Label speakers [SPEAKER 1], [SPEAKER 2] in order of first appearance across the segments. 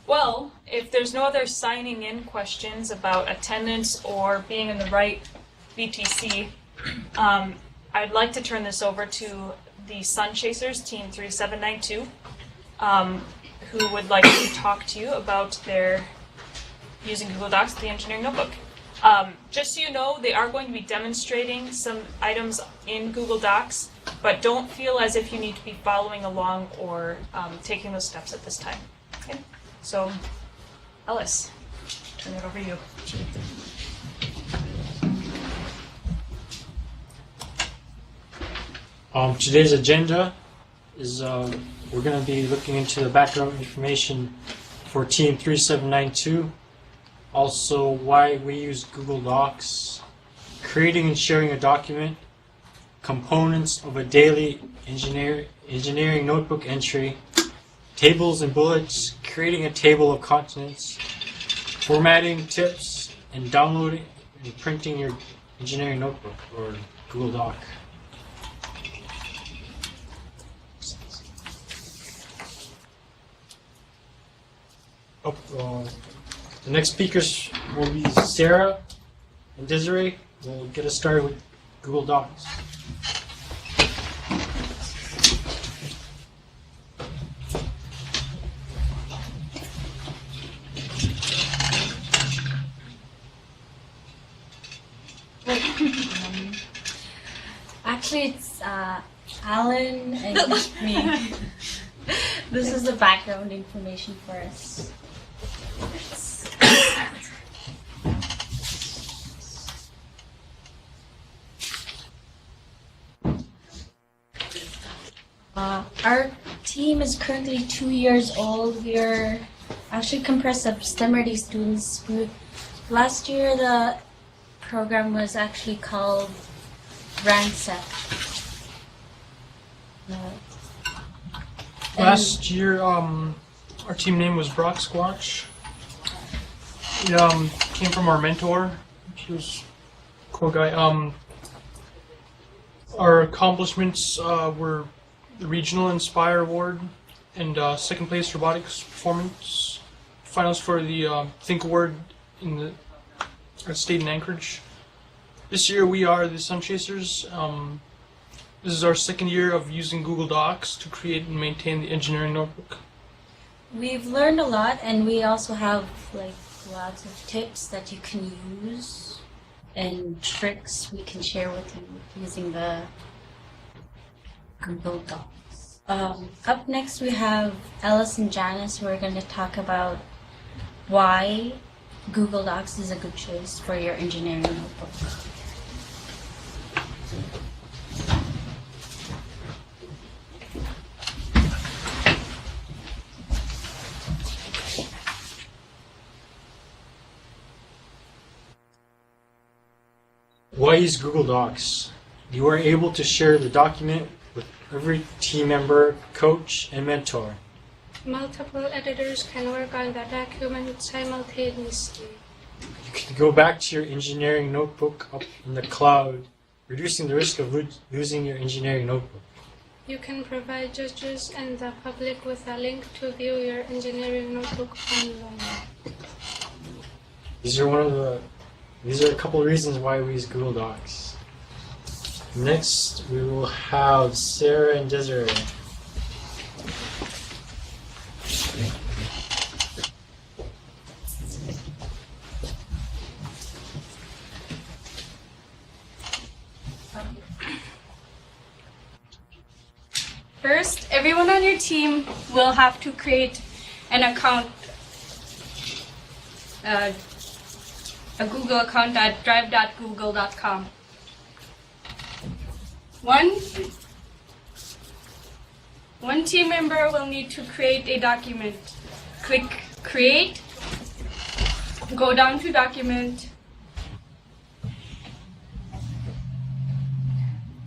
[SPEAKER 1] Well, if there's no other signing in questions about attendance or being in the right VTC, I'd like to turn this over to the Sun Chasers, Team 3792, who would like to talk to you about their using Google Docs, the engineering notebook. Just so you know, they are going to be demonstrating some items in Google Docs, but don't feel as if you need to be following along or taking those steps at this time. Okay? So, Ellis, turn it over to you.
[SPEAKER 2] Today's agenda is we're going to be looking into the background information for Team 3792, also why we use Google Docs, creating and sharing a document, components of a daily engineering notebook entry, tables and bullets, creating a table of contents, formatting tips, and downloading and printing your engineering notebook or Google Doc. The next speakers will be Sarah and Desiree. We'll get us started with Google Docs.
[SPEAKER 3] Actually, it's Alan and me. This is the background information for us. Our team is currently 2 years old. We are actually comprised of STEM ready students. Last year, the program was actually called RANSET.
[SPEAKER 4] Last year, our team name was Brock Squatch. It came from our mentor. He was a cool guy. Our accomplishments were the Regional Inspire Award and second place robotics performance. Finals for the Think Award in the state in Anchorage. This year we are the Sun Chasers. This is our second year of using Google Docs to create and maintain the engineering notebook.
[SPEAKER 3] We've learned a lot, and we also have lots of tips that you can use and tricks we can share with you using the Google Docs. Up next we have Ellis and Janice, who are going to talk about why Google Docs is a good choice for your engineering notebook.
[SPEAKER 2] Why use Google Docs? You are able to share the document with every team member, coach, and mentor.
[SPEAKER 5] Multiple editors can work on the document simultaneously.
[SPEAKER 2] You can go back to your engineering notebook up in the cloud, reducing the risk of losing your engineering notebook.
[SPEAKER 5] You can provide judges and the public with a link to view your engineering notebook online.
[SPEAKER 2] These are a couple of reasons why we use Google Docs. Next, we will have Sarah and Desiree.
[SPEAKER 6] First, everyone on your team will have to create an account, a Google account at drive.google.com. One team member will need to create a document. Click Create, go down to Document.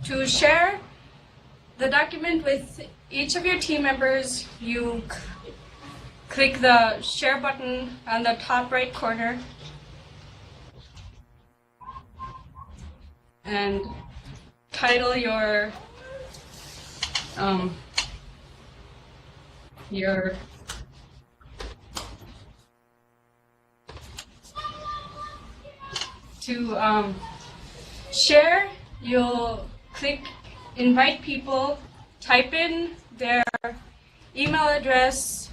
[SPEAKER 6] To share the document with each of your team members, you click the Share button on the top right corner and title your to share, you'll click invite people, type in their email address,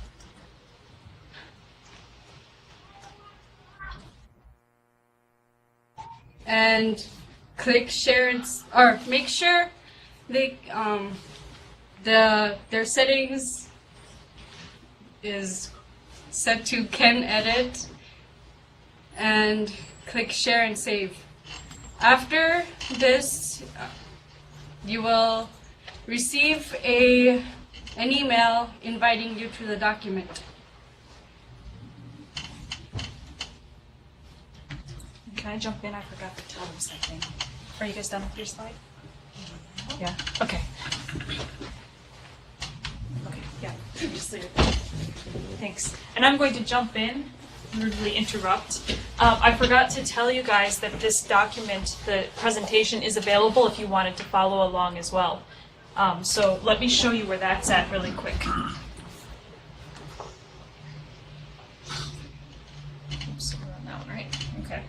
[SPEAKER 6] and click share or make sure they their settings is set to can edit, and click share and save. After this, you will receive an email inviting you to the document.
[SPEAKER 1] Can I jump in? I forgot to tell them something. Are you guys done with your slide? Yeah. Okay. Okay. Yeah. Just leave it there. Thanks. And I'm going to jump in, rudely interrupt. I forgot to tell you guys that this document, the presentation, is available if you wanted to follow along as well. So let me show you where that's at really quick. Oops, we're on that one, right? Okay.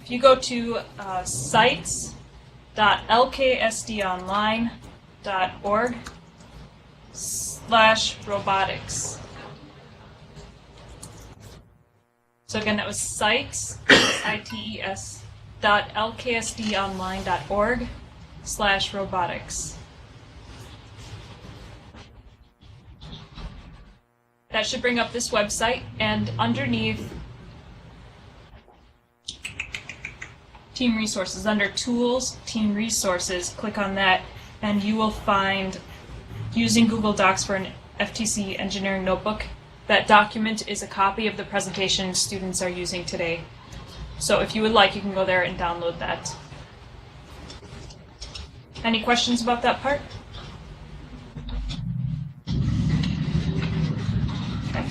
[SPEAKER 1] If you go to sites.lksdonline.org/robotics. So again, that was sites, ITES, .lksdonline.org/robotics. That should bring up this website, and underneath Team Resources, under Tools, Team Resources, click on that, and you will find using Google Docs for an FTC Engineering Notebook. That document is a copy of the presentation students are using today. So if you would like, you can go there and download that. Any questions about that part? Okay.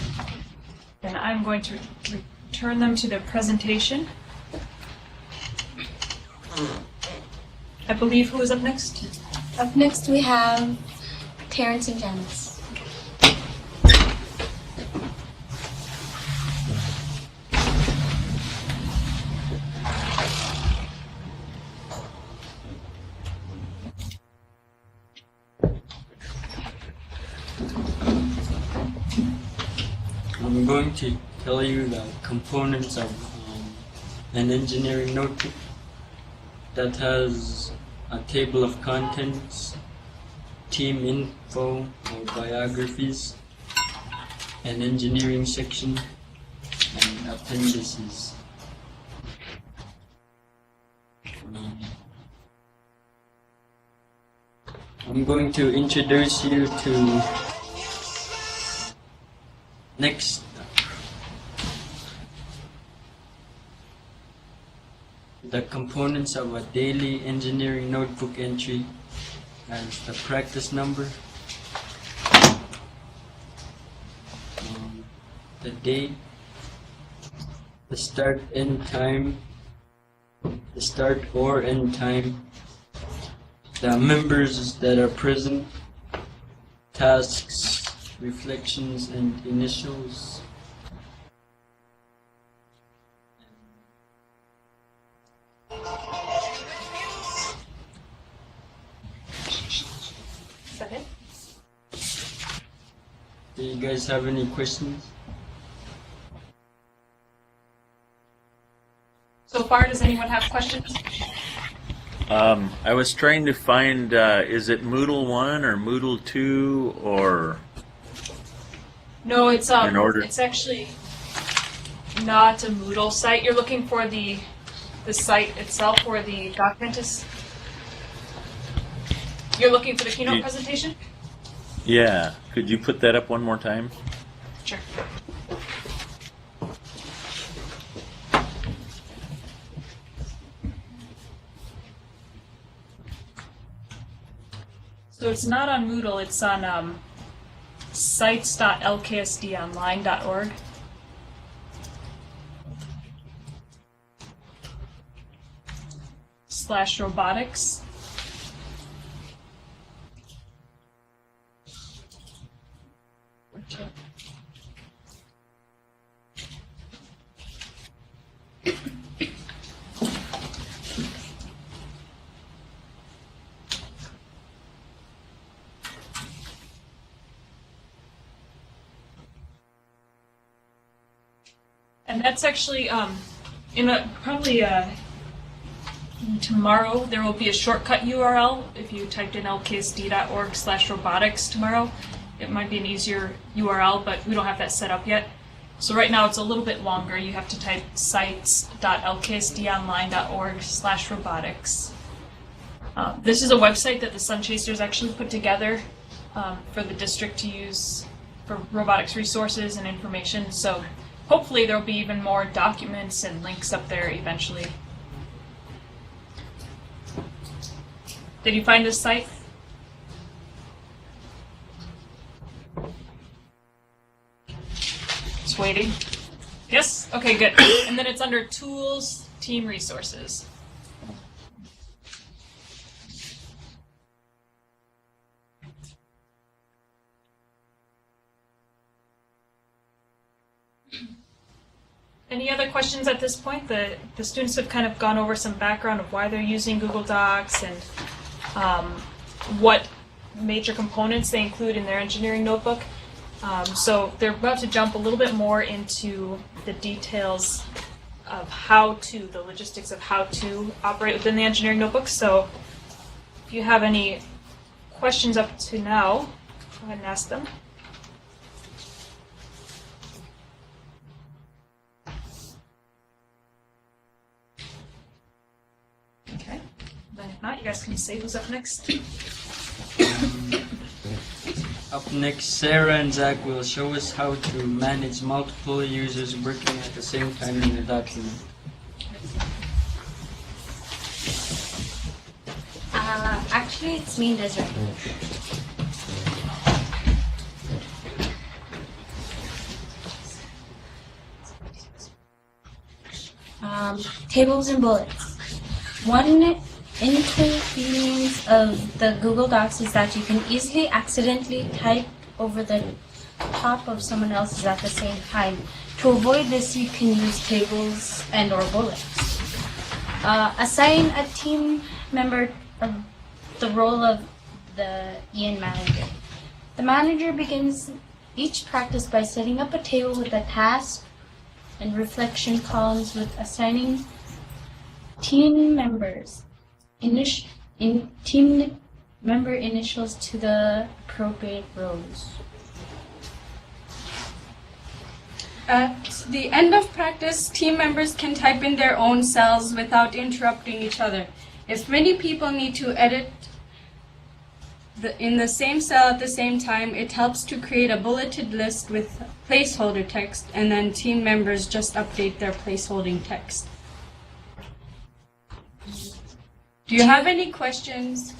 [SPEAKER 1] Then I'm going to return them to their presentation. I believe who is up next?
[SPEAKER 3] Up next we have Terrence and Janice.
[SPEAKER 7] I'm going to tell you the components of an engineering notebook that has a table of contents, team info or biographies, an engineering section, and appendices. I'm going to introduce you to next. The components of a daily engineering notebook entry as the practice number, the date, the start end time, the start or end time, the members that are present, tasks, reflections, and initials.
[SPEAKER 1] Is that it?
[SPEAKER 7] Do you guys have any questions?
[SPEAKER 1] So far, does anyone have questions?
[SPEAKER 8] I was trying to find, is it Moodle 1 or Moodle 2 or?
[SPEAKER 1] No, it's
[SPEAKER 8] In order-
[SPEAKER 1] it's actually not a Moodle site. You're looking for the site itself where the document is. You're looking for the keynote
[SPEAKER 8] You-
[SPEAKER 1] presentation?
[SPEAKER 8] Yeah, could you put that up one more time?
[SPEAKER 1] Sure. So it's not on Moodle, it's on sites.lksdonline.org. /robotics. And that's actually probably tomorrow there will be a shortcut URL. If you typed in lksd.org/robotics tomorrow, it might be an easier URL, but we don't have that set up yet. So right now it's a little bit longer. You have to type sites.lksdonline.org/robotics. This is a website that the Sun Chasers actually put together for the district to use for robotics resources and information. So hopefully there will be even more documents and links up there eventually. Did you find this site? Just waiting. Yes? Okay, good. And then it's under Tools, Team Resources. Any other questions at this point? The students have kind of gone over some background of why they're using Google Docs and what major components they include in their engineering notebook. So they're about to jump a little bit more into the details of the logistics of how to operate within the engineering notebook. So if you have any questions up to now, go ahead and ask them. Okay, then if not, you guys can say who's up next.
[SPEAKER 7] Up next, Sarah and Zach will show us how to manage multiple users working at the same time in the document.
[SPEAKER 3] Actually, it's me and Desiree. Tables and bullets. One inconvenience of the Google Docs is that you can easily accidentally type over the top of someone else's at the same time. To avoid this, you can use tables and or bullets. Assign a team member the role of the EN manager. The manager begins each practice by setting up a table with a task and reflection columns with assigning team members team member initials to the appropriate rows.
[SPEAKER 6] At the end of practice, team members can type in their own cells without interrupting each other. If many people need to edit in the same cell at the same time, it helps to create a bulleted list with placeholder text, and then team members just update their placeholding text. Do you have any questions?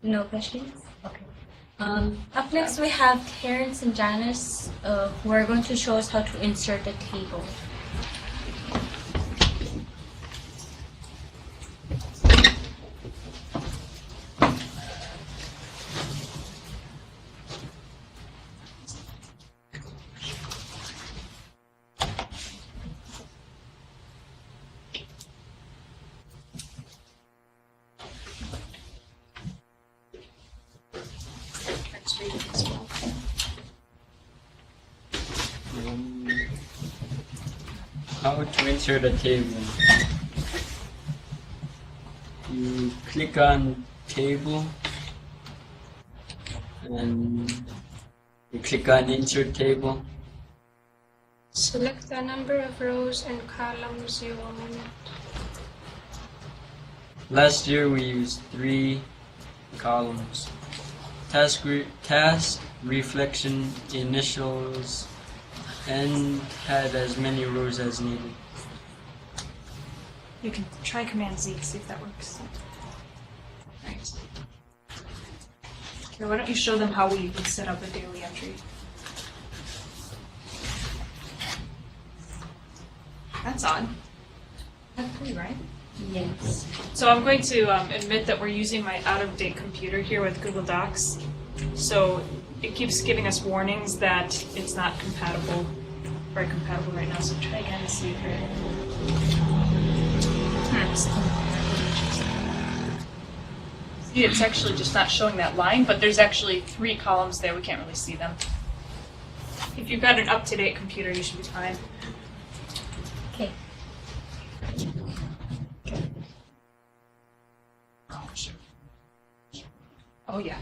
[SPEAKER 3] No questions? Okay. Up next we have Terrence and Janice who are going to show us how to insert a table.
[SPEAKER 7] How to insert a table. You click on table and you click on insert table.
[SPEAKER 5] Select the number of rows and columns you want.
[SPEAKER 7] Last year we used 3 columns. Task, reflection, initials, and had as many rows as needed.
[SPEAKER 1] You can try Command Z, see if that works. Right. Okay, why don't you show them how we would set up a daily entry? That's odd. That's pretty right.
[SPEAKER 3] Yes.
[SPEAKER 1] So I'm going to admit that we're using my out-of-date computer here with Google Docs. So it keeps giving us warnings that it's not very compatible right now. So try again and see if you're It's actually just not showing that line, but there's actually 3 columns there. We can't really see them. If you've got an up-to-date computer, you should be fine.
[SPEAKER 3] Okay.
[SPEAKER 1] Oh, yeah.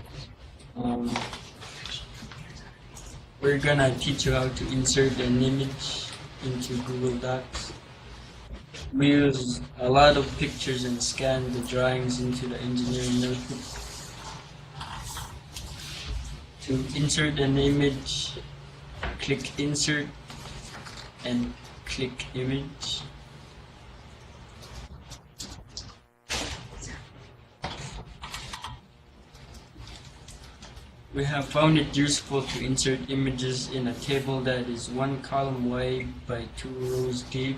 [SPEAKER 7] We're gonna teach you how to insert an image into Google Docs. We use a lot of pictures and scan the drawings into the engineering notebook. To insert an image, click Insert and click Image. We have found it useful to insert images in a table that is 1 column wide by 2 rows deep.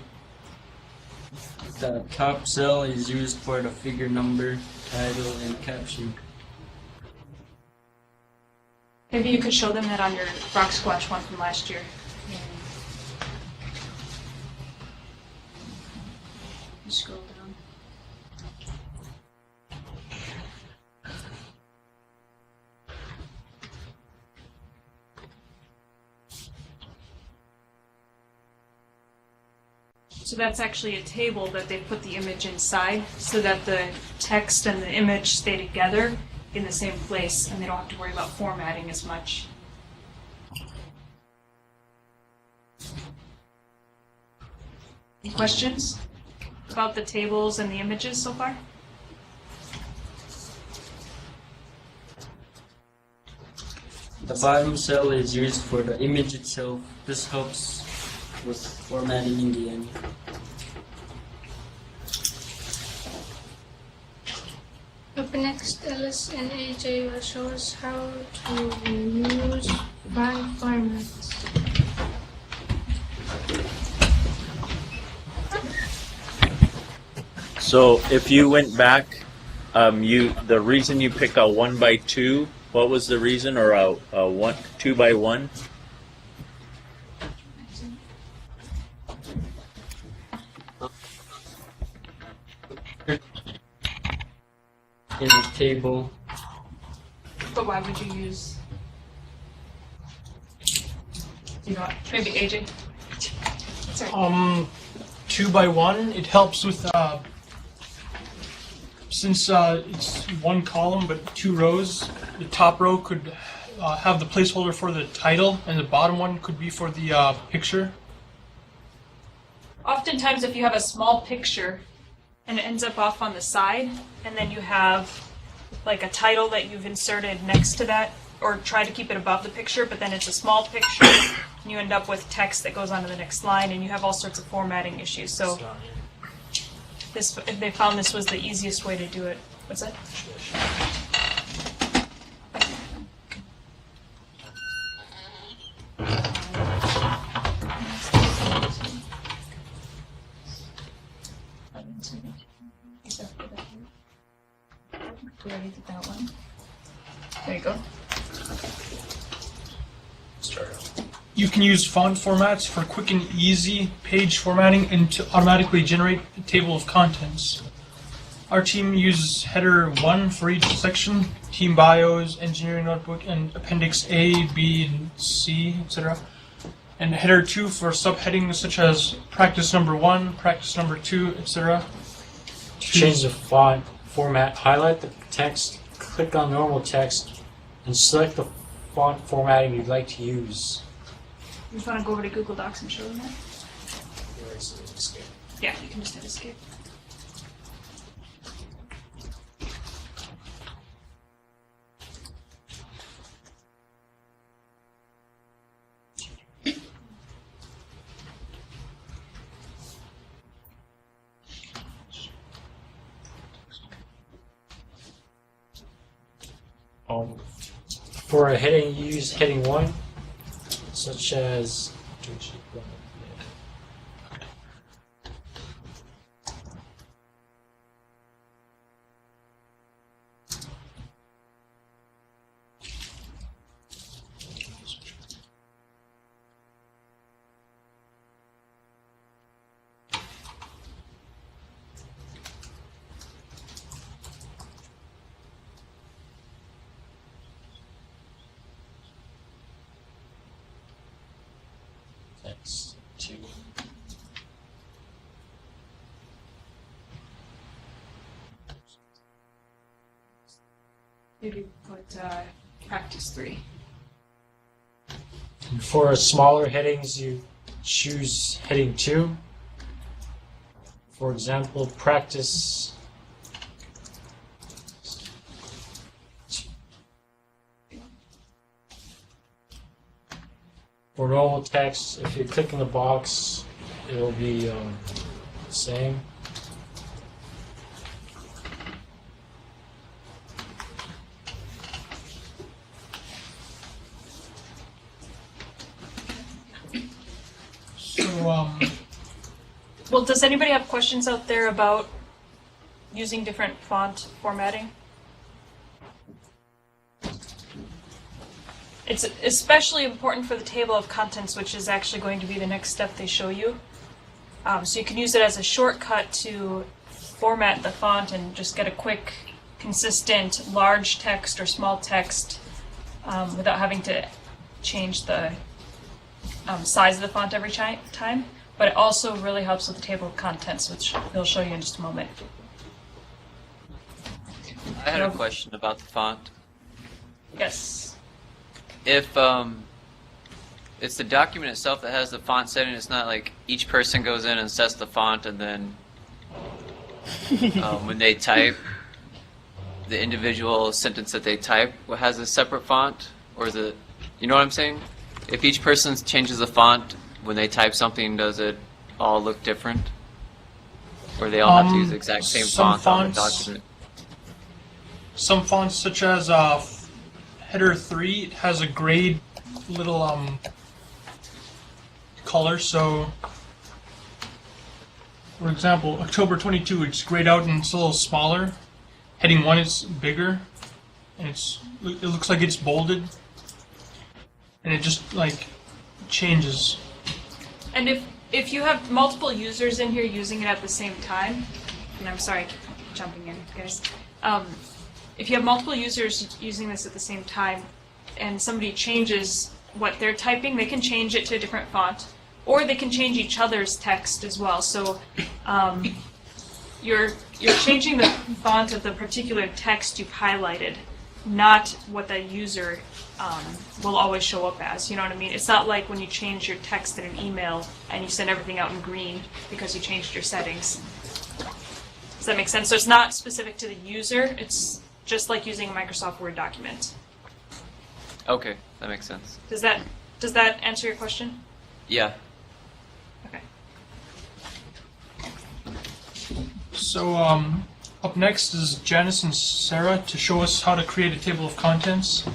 [SPEAKER 7] The top cell is used for the figure number, title, and caption.
[SPEAKER 1] Maybe you could show them that on your Rock Squatch one from last year. You scroll down. So that's actually a table that they put the image inside so that the text and the image stay together in the same place and they don't have to worry about formatting as much. Any questions about the tables and the images so far?
[SPEAKER 7] The bottom cell is used for the image itself. This helps with formatting in the end.
[SPEAKER 5] Up next, Alice and AJ will show us how to use font formats.
[SPEAKER 8] So if you went back, the reason you pick a 1x2, what was the reason, or a 2x1?
[SPEAKER 7] In the table,
[SPEAKER 1] But why would you use? You know what? Maybe AJ. Sorry.
[SPEAKER 4] 2 by 1, it helps with, since it's 1 column but 2 rows, the top row could have the placeholder for the title, and the bottom one could be for the picture.
[SPEAKER 1] Oftentimes, if you have a small picture and it ends up off on the side, and then you have like a title that you've inserted next to that, or try to keep it above the picture, but then it's a small picture, and you end up with text that goes on to the next line, and you have all sorts of formatting issues. So they found this was the easiest way to do it. What's that? We already did that one. There you go.
[SPEAKER 4] You can use font formats for quick and easy page formatting and to automatically generate a table of contents. Our team uses header 1 for each section, team bios, engineering notebook, and appendix A, B, and C, etc. And header 2 for subheadings such as practice number 1, practice number 2, etc.
[SPEAKER 2] To change the font format, highlight the text, click on normal text, and select the font formatting you'd like to use.
[SPEAKER 1] You just want to go over to Google Docs and show them that? Yeah, you can just hit escape.
[SPEAKER 2] For a heading, you use heading 1, such as table.
[SPEAKER 1] Maybe put practice 3.
[SPEAKER 2] And for smaller headings, you choose heading 2. For example, practice. For normal text, if you click in the box, it'll be the same.
[SPEAKER 4] So,
[SPEAKER 1] Well, does anybody have questions out there about using different font formatting? It's especially important for the table of contents, which is actually going to be the next step they show you. So you can use it as a shortcut to format the font and just get a quick, consistent, large text or small text without having to change the size of the font every time. But it also really helps with the table of contents, which they'll show you in just a moment.
[SPEAKER 9] I had a question about the font.
[SPEAKER 1] Yes.
[SPEAKER 9] If it's the document itself that has the font setting, it's not like each person goes in and sets the font, and then when they type, the individual sentence that they type has a separate font, or is it? You know what I'm saying? If each person changes the font when they type something, does it all look different, or they all have to use the exact same
[SPEAKER 4] some
[SPEAKER 9] font on the
[SPEAKER 4] fonts-
[SPEAKER 9] document?
[SPEAKER 4] some fonts, such as header 3, it has a grayed little color. So, for example, October 22, it's grayed out and it's a little smaller. Heading 1 is bigger, and it looks like it's bolded, and it just like changes.
[SPEAKER 1] And if you have multiple users in here using it at the same time, and I'm sorry, I keep jumping in, guys. If you have multiple users using this at the same time, and somebody changes what they're typing, they can change it to a different font, or they can change each other's text as well. So you're changing the font of the particular text you've highlighted, not what the user will always show up as. You know what I mean? It's not like when you change your text in an email and you send everything out in green because you changed your settings. Does that make sense? So it's not specific to the user. It's just like using a Microsoft Word document.
[SPEAKER 9] Okay, that makes sense.
[SPEAKER 1] Does that answer your question?
[SPEAKER 9] Yeah.
[SPEAKER 1] Okay.
[SPEAKER 4] So, up next is Janice and Sarah to show us how to create a table of contents.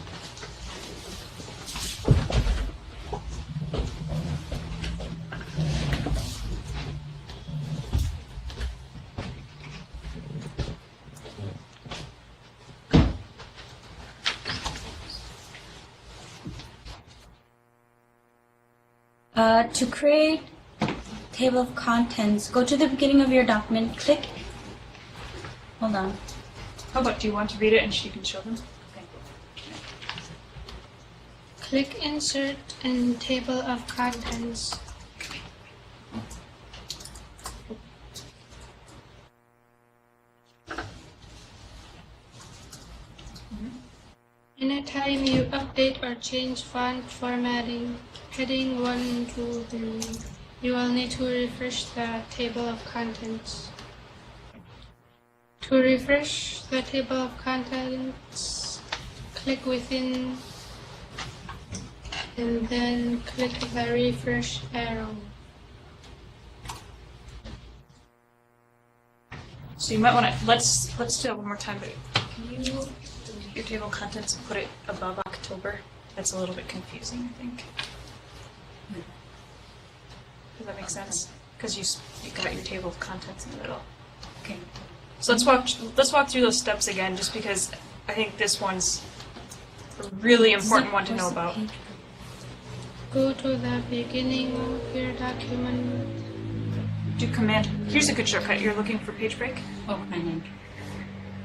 [SPEAKER 3] To create table of contents, go to the beginning of your document, click. Hold on.
[SPEAKER 1] How about, do you want to read it and she can show them?
[SPEAKER 5] Click Insert in Table of Contents. Anytime you update or change font formatting, heading 1, 2, 3, you will need to refresh the table of contents. To refresh the table of contents, click within and then click the refresh arrow.
[SPEAKER 1] So you might want to, let's do that one more time, but can you delete your table of contents and put it above October? That's a little bit confusing, I think. Does that make sense? Because you got your table of contents in the middle.
[SPEAKER 3] Okay.
[SPEAKER 1] So let's walk through those steps again, just because I think this one's a really important one to know about.
[SPEAKER 5] Go to the beginning of your document.
[SPEAKER 1] Do Command. Here's a good shortcut. You're looking for page break.
[SPEAKER 3] Oh, I know.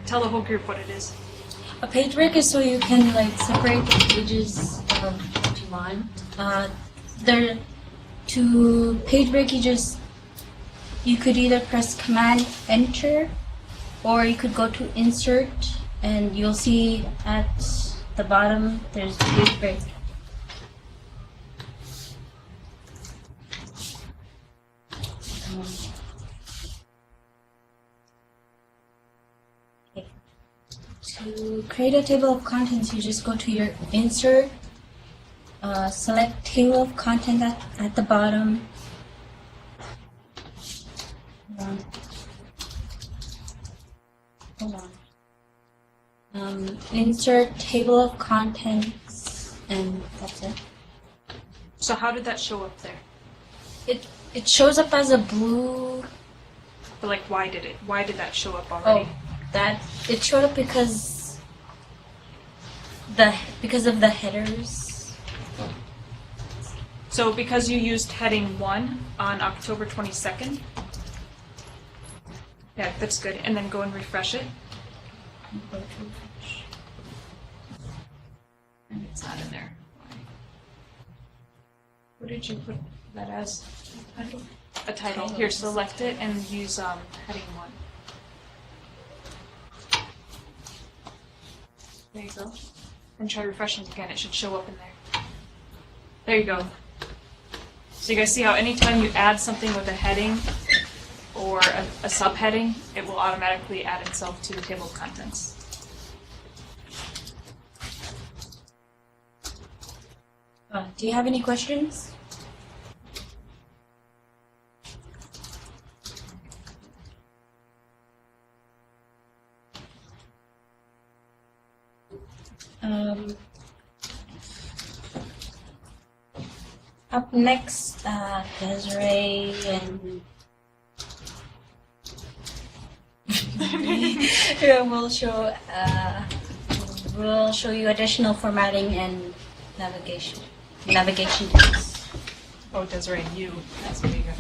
[SPEAKER 1] Tell the whole group what it is.
[SPEAKER 3] A page break is so you can like separate the pages of what you want. To page break, you could either press Command Enter, or you could go to Insert, and you'll see at the bottom there's page break. Okay. To create a table of contents, you just go to your Insert, select Table of Content at the bottom. Hold on. Insert Table of Contents, and that's it.
[SPEAKER 1] So how did that show up there?
[SPEAKER 3] It shows up as a blue.
[SPEAKER 1] But like, why did that show up already?
[SPEAKER 3] It showed up because of the headers.
[SPEAKER 1] So because you used heading 1 on October 22nd? Yeah, that's good. And then go and refresh it. And it's not in there. Why? What did you put that as? A title. Here, select it and use heading 1. There you go. And try refreshing again. It should show up in there. There you go. So you guys see how anytime you add something with a heading or a subheading, it will automatically add itself to the table of contents.
[SPEAKER 3] Do you have any questions? Up next, Desiree and we'll show you additional formatting and navigation tools.
[SPEAKER 1] Oh, Desiree, you. That's what you got.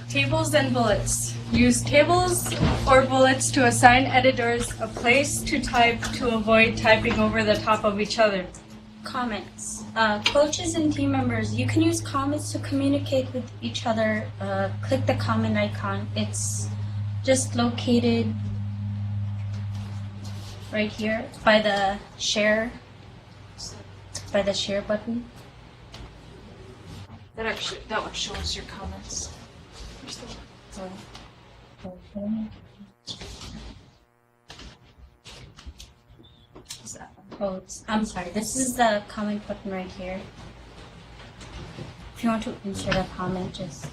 [SPEAKER 6] Tables and bullets. Use tables or bullets to assign editors a place to type to avoid typing over the top of each other.
[SPEAKER 3] Comments. Coaches and team members, you can use comments to communicate with each other. Click the comment icon. It's just located right here by the share button.
[SPEAKER 1] That one shows your comments.
[SPEAKER 3] I'm sorry, this is the comment button right here. If you want to insert a comment, just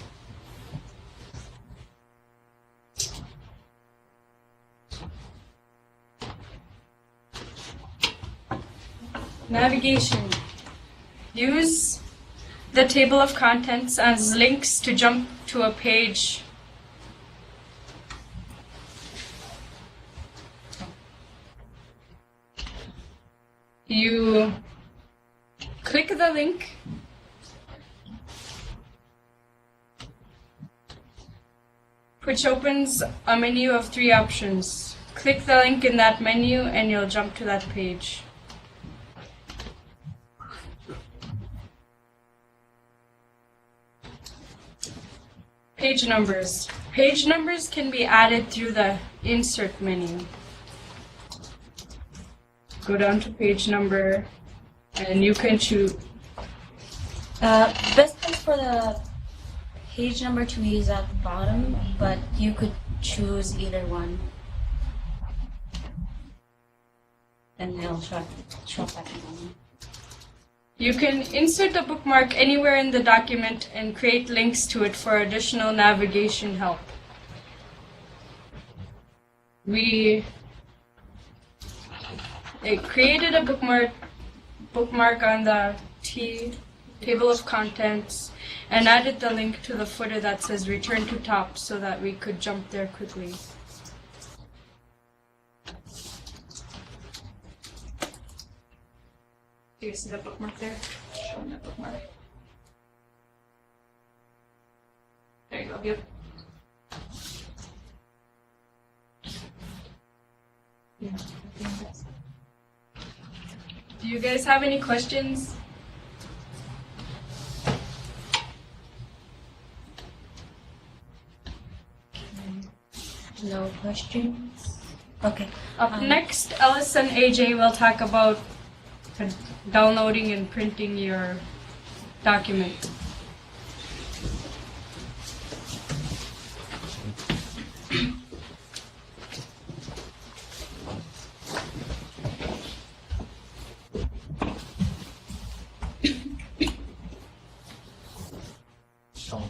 [SPEAKER 6] Navigation. Use the table of contents as links to jump to a page. You click the link, which opens a menu of 3 options. Click the link in that menu and you'll jump to that page. Page numbers. Page numbers can be added through the Insert menu. Go down to page number, and you can choose.
[SPEAKER 3] best place for the page number to be is at the bottom, but you could choose either one. And it'll show up at the bottom.
[SPEAKER 6] You can insert a bookmark anywhere in the document and create links to it for additional navigation help. We created a bookmark on the table of contents and added the link to the footer that says return to top so that we could jump there quickly.
[SPEAKER 1] Do you see that bookmark there? Showing that bookmark. There you go. Yep.
[SPEAKER 6] you guys have any questions?
[SPEAKER 3] No questions? Okay.
[SPEAKER 6] Up next, Ellis and AJ will talk about downloading and printing your document.
[SPEAKER 2] So,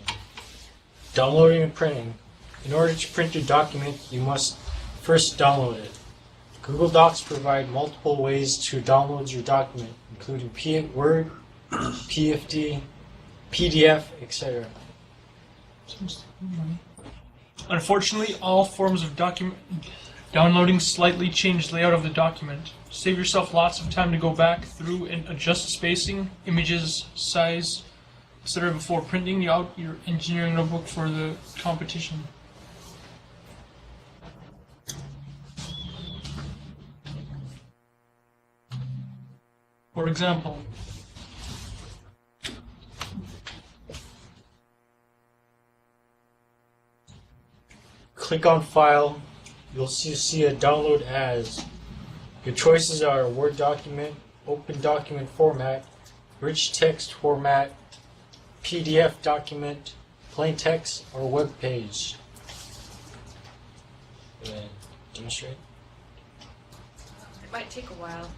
[SPEAKER 2] downloading and printing. In order to print your document, you must first download it. Google Docs provide multiple ways to download your document, including Word, PFD, PDF, etc.
[SPEAKER 4] Unfortunately, all forms of document downloading slightly change the layout of the document. Save yourself lots of time to go back through and adjust spacing, images, size, etc. before printing out your engineering notebook for the competition. For example,
[SPEAKER 2] click on File. You'll see a download as. Your choices are Word document, Open Document Format, Rich Text Format, PDF document, plain text, or web page. Demonstrate.
[SPEAKER 1] It might take a while.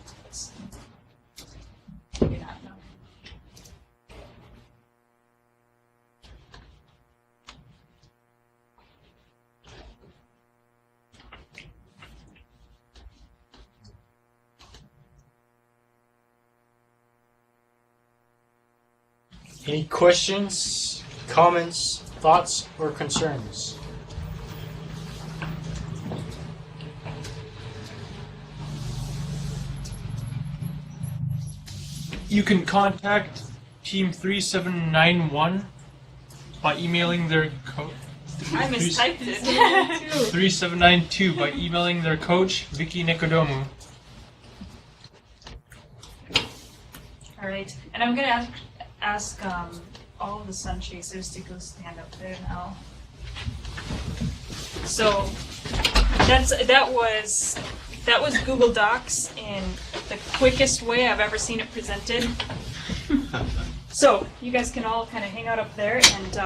[SPEAKER 1] Maybe not, no.
[SPEAKER 2] Any questions, comments, thoughts, or concerns?
[SPEAKER 4] you can contact Team 3791 by emailing their coach.
[SPEAKER 1] I mistyped it.
[SPEAKER 4] 3792 by emailing their coach, Vicky Nicodomu.
[SPEAKER 1] All right, and I'm gonna ask all of the sun chasers to go stand up there now. So that was Google Docs in the quickest way I've ever seen it presented. So you guys can all kind of hang out up there, and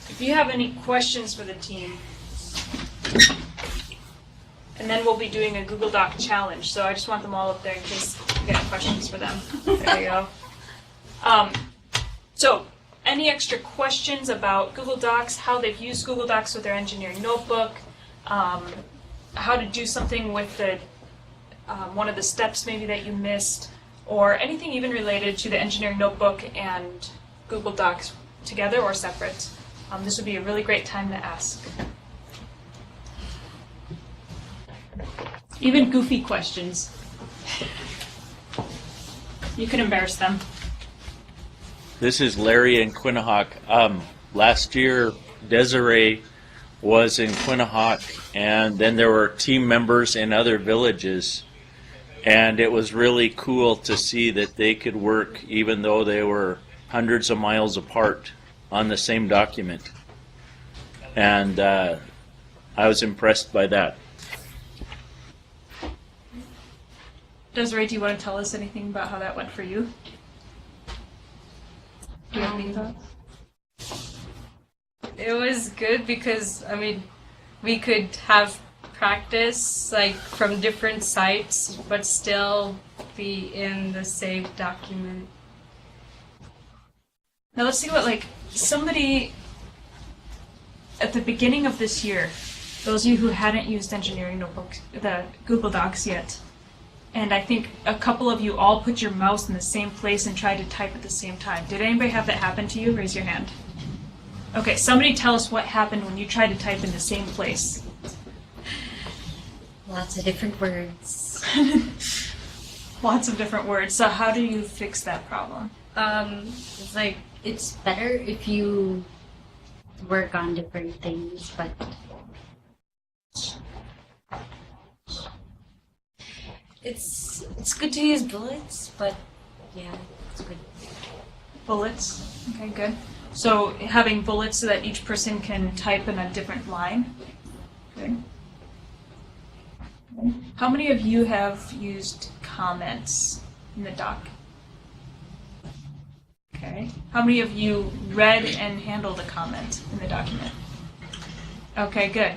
[SPEAKER 1] if you have any questions for the team, and then we'll be doing a Google Doc challenge. So I just want them all up there in case you get questions for them. There you go. So any extra questions about Google Docs, how they've used Google Docs with their engineering notebook, how to do something with the one of the steps maybe that you missed, or anything even related to the engineering notebook and Google Docs together or separate. This would be a really great time to ask. Even goofy questions. You can embarrass them.
[SPEAKER 8] This is Larry in Quinnahock. Last year, Desiree was in Quinnahock, and then there were team members in other villages. And it was really cool to see that they could work even though they were hundreds of miles apart on the same document. And I was impressed by that.
[SPEAKER 1] Desiree, do you want to tell us anything about how that went for you? Do you have any thoughts?
[SPEAKER 6] It was good because, I mean, we could have practice like from different sites but still be in the same document.
[SPEAKER 1] Now let's think about like somebody at the beginning of this year, those of you who hadn't used engineering notebooks, the Google Docs yet, and I think a couple of you all put your mouse in the same place and tried to type at the same time. Did anybody have that happen to you? Raise your hand. Okay, somebody tell us what happened when you tried to type in the same place.
[SPEAKER 3] Lots of different words.
[SPEAKER 1] Lots of different words. So how do you fix that problem?
[SPEAKER 3] It's like, it's better if you work on different things, but It's good to use bullets, but yeah, it's good.
[SPEAKER 1] Bullets. Okay, good. So having bullets so that each person can type in a different line. Okay. How many of you have used comments in the doc? Okay. How many of you read and handled a comment in the document? Okay, good.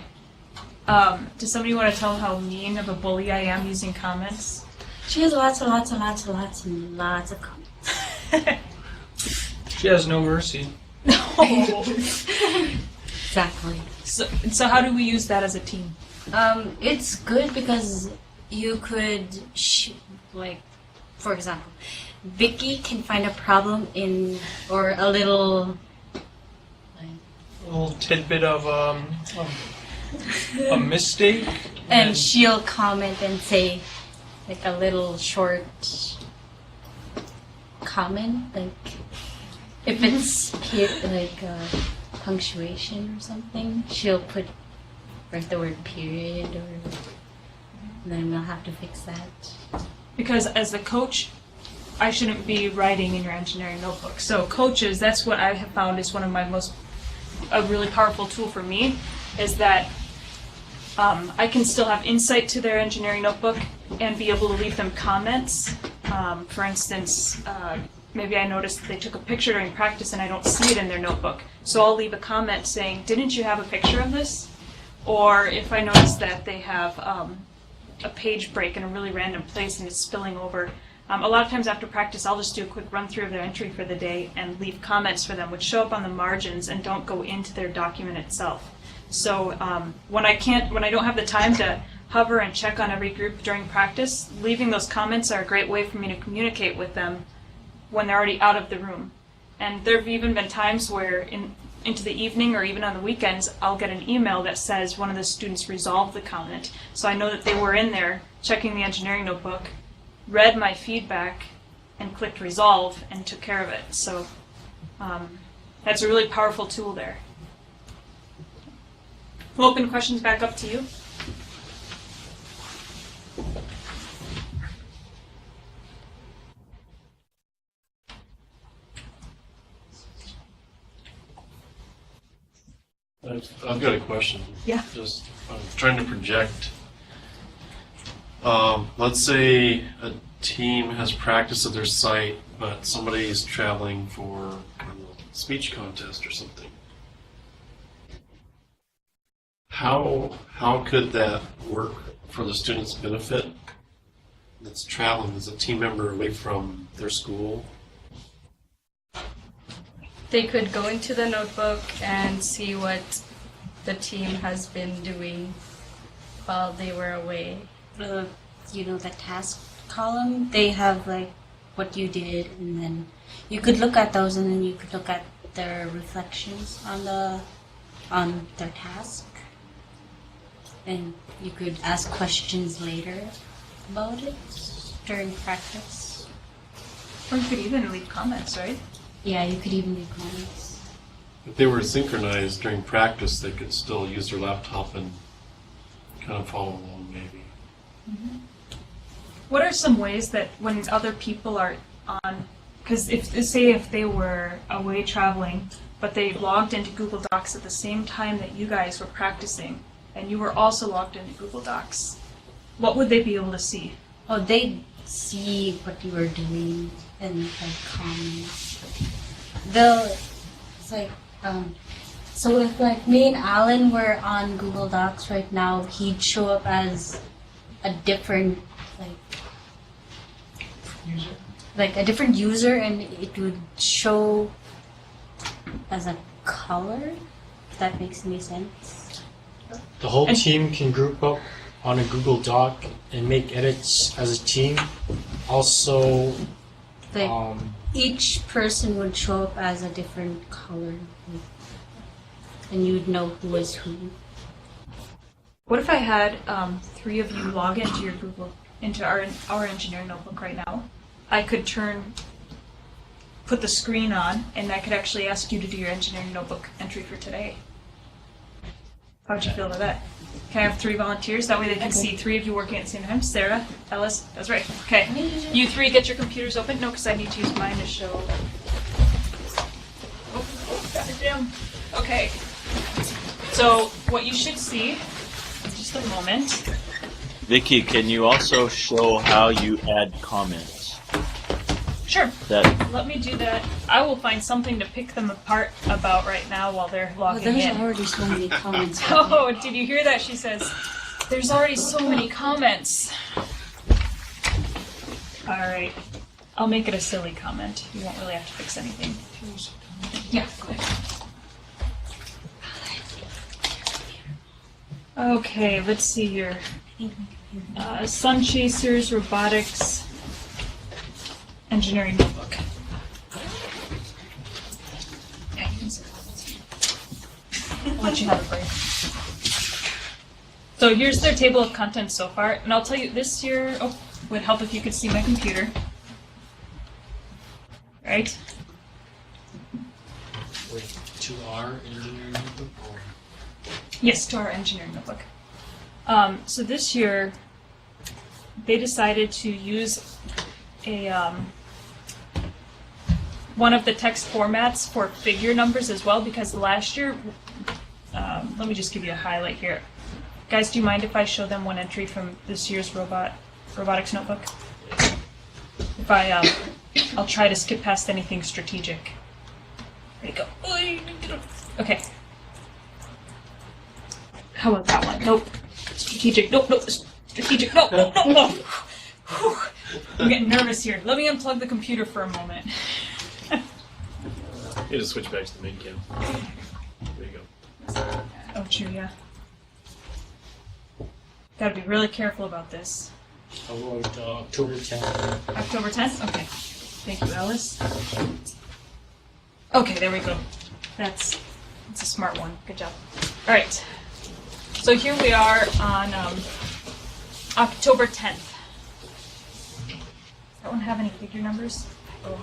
[SPEAKER 1] Does somebody want to tell how mean of a bully I am using comments?
[SPEAKER 3] She has lots and lots and lots and lots and lots of comments.
[SPEAKER 4] She has no mercy.
[SPEAKER 3] Exactly.
[SPEAKER 1] So how do we use that as a team?
[SPEAKER 3] It's good because you could, like, for example, Vicky can find a problem or a little,
[SPEAKER 4] A little tidbit of a mistake.
[SPEAKER 3] and she'll comment and say, like, a little short comment, like, if it's like punctuation or something, she'll write the word period, or then we'll have to fix that.
[SPEAKER 1] Because as the coach, I shouldn't be writing in your engineering notebook. So coaches, that's what I have found is one of my a really powerful tool for me, is that I can still have insight to their engineering notebook and be able to leave them comments. For instance, maybe I noticed that they took a picture during practice and I don't see it in their notebook. So I'll leave a comment saying, didn't you have a picture of this? Or if I notice that they have a page break in a really random place and it's spilling over, a lot of times after practice I'll just do a quick run through of their entry for the day and leave comments for them which show up on the margins and don't go into their document itself. So when I don't have the time to hover and check on every group during practice, leaving those comments are a great way for me to communicate with them when they're already out of the room. And there have even been times where into the evening or even on the weekends, I'll get an email that says one of the students resolved the comment. So I know that they were in there checking the engineering notebook, read my feedback, and clicked resolve and took care of it. So that's a really powerful tool there. We'll open questions back up to you.
[SPEAKER 10] I've got a question.
[SPEAKER 1] Yeah.
[SPEAKER 10] Just I'm trying to project. Let's say a team has practice at their site, but somebody is traveling for a speech contest or something. How could that work for the student's benefit? That's traveling as a team member away from their school.
[SPEAKER 6] They could go into the notebook and see what the team has been doing while they were away.
[SPEAKER 3] The task column, they have like what you did, and then you could look at those, and then you could look at their reflections on their task, and you could ask questions later about it during practice.
[SPEAKER 1] Or you could even leave comments, right?
[SPEAKER 3] Yeah, you could even leave comments.
[SPEAKER 10] If they were synchronized during practice, they could still use their laptop and kind of follow along, maybe.
[SPEAKER 1] Mm-hmm. What are some ways that when other people are on, because if they were away traveling, but they logged into Google Docs at the same time that you guys were practicing, and you were also logged into Google Docs, what would they be able to see?
[SPEAKER 3] Oh, they'd see what you were doing and like comments. So if like me and Alan were on Google Docs right now, he'd show up as a different a different user, and it would show as a color. If that makes any sense.
[SPEAKER 2] The whole team can group up on a Doc and make edits as a team. Also,
[SPEAKER 3] Like each person would show up as a different color, and you'd know who was who.
[SPEAKER 1] What if I had 3 of you log into our engineering notebook right now? I could put the screen on, and I could actually ask you to do your engineering notebook entry for today. How'd you feel about that? Can I have 3 volunteers? That way they can see 3 of you working at the same time. Sarah, Ellis, that's right. Okay. You 3 get your computers open. No, because I need to use mine to show. Oh, got it down. Okay. So what you should see, in just a moment.
[SPEAKER 8] Vicky, can you also show how you add comments?
[SPEAKER 1] Sure.
[SPEAKER 8] That
[SPEAKER 1] Let me do that. I will find something to pick them apart about right now while they're
[SPEAKER 3] Well,
[SPEAKER 1] logging
[SPEAKER 3] there's
[SPEAKER 1] in.
[SPEAKER 3] already so many comments.
[SPEAKER 1] Oh, did you hear that? She says, there's already so many comments. All right. I'll make it a silly comment. You won't really have to fix anything. Yeah, go ahead. Okay, let's see here. Sun Chasers, Robotics, Engineering Notebook. Yeah, you can sit down. I'll let you have a break. So here's their table of contents so far, and I'll tell you this year, would help if you could see my computer. Right?
[SPEAKER 2] Wait, to our engineering notebook or?
[SPEAKER 1] Yes, to our engineering notebook. So this year, they decided to use a one of the text formats for figure numbers as well, because last year, let me just give you a highlight here. Guys, do you mind if I show them one entry from this year's robotics notebook? If I'll try to skip past anything strategic. There you go. Okay. How about that one? Nope. Strategic. Nope. Strategic. No. Whew. I'm getting nervous here. Let me unplug the computer for a moment.
[SPEAKER 10] You just switch back to the main cam. There you go.
[SPEAKER 1] Oh, true, yeah. Gotta be really careful about this.
[SPEAKER 2] How about October 10th?
[SPEAKER 1] October 10th? Okay. Thank you, Alice. Okay, there we go. That's a smart one. Good job. All right. So here we are on October 10th. Does that one have any figure numbers?
[SPEAKER 2] Oh,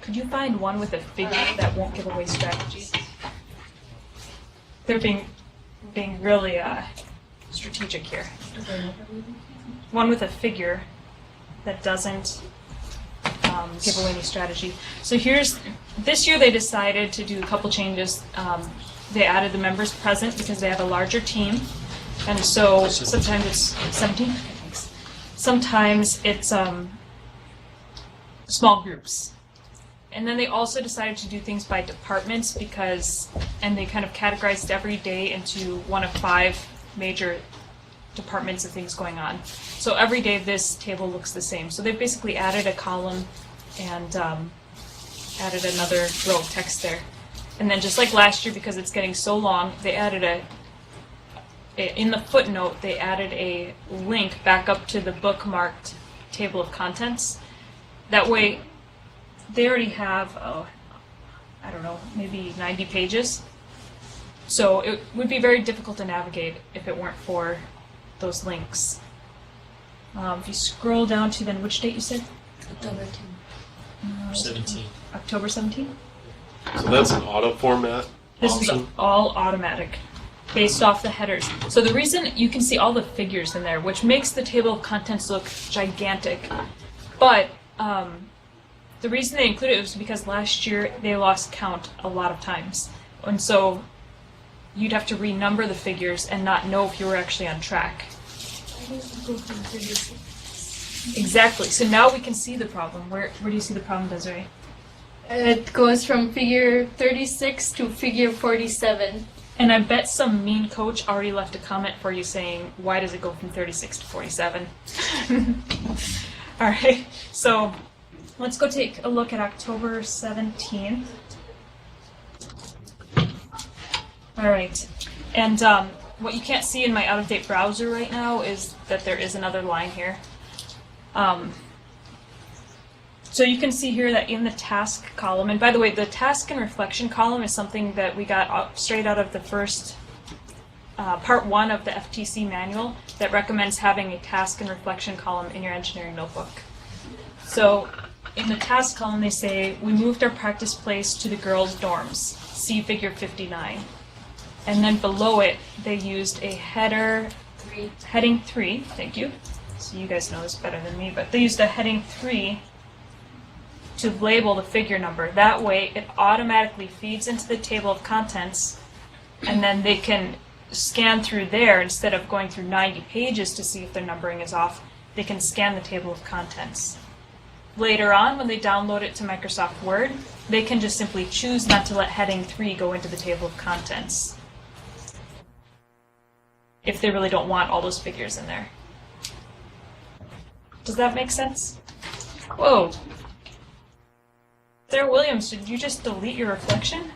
[SPEAKER 1] Could you find one with a figure that won't give away strategies? They're being really strategic here. One with a figure that doesn't give away any strategy. So this year they decided to do a couple changes. They added the members present because they have a larger team, and so sometimes it's 17. Okay, thanks. Sometimes it's small groups. And then they also decided to do things by departments and they kind of categorized every day into one of 5 major departments of things going on. So every day this table looks the same. So they've basically added a column and added another row of text there. And then just like last year, because it's getting so long, they added in the footnote, they added a link back up to the bookmarked table of contents. That way, they already have, I don't know, maybe 90 pages. So it would be very difficult to navigate if it weren't for those links. If you scroll down to then which date you said?
[SPEAKER 3] October 10th.
[SPEAKER 2] 17.
[SPEAKER 1] October 17th?
[SPEAKER 10] So that's an auto format
[SPEAKER 1] This
[SPEAKER 10] option.
[SPEAKER 1] is all automatic, based off the headers. So the reason you can see all the figures in there, which makes the table of contents look gigantic, but the reason they included it was because last year they lost count a lot of times. And so you'd have to renumber the figures and not know if you were actually on track. Exactly. So now we can see the problem. Where do you see the problem, Desiree?
[SPEAKER 6] It goes from figure 36 to figure 47.
[SPEAKER 1] And I bet some mean coach already left a comment for you saying, why does it go from 36 to 47? All right. So let's go take a look at October 17th. All right. And what you can't see in my out-of-date browser right now is that there is another line here. So you can see here that in the task column, and by the way, the task and reflection column is something that we got straight out of the first part 1 of the FTC manual that recommends having a task and reflection column in your engineering notebook. So in the task column they say, we moved our practice place to the girls' dorms, see figure 59. And then below it, they used a heading 3, thank you. So you guys know this better than me, but they used a heading 3 to label the figure number. That way, it automatically feeds into the table of contents, and then they can scan through there instead of going through 90 pages to see if their numbering is off. They can scan the table of contents. Later on, when they download it to Microsoft Word, they can just simply choose not to let heading 3 go into the table of contents if they really don't want all those figures in there. Does that make sense? Whoa. Sarah Williams, did you just delete your reflection?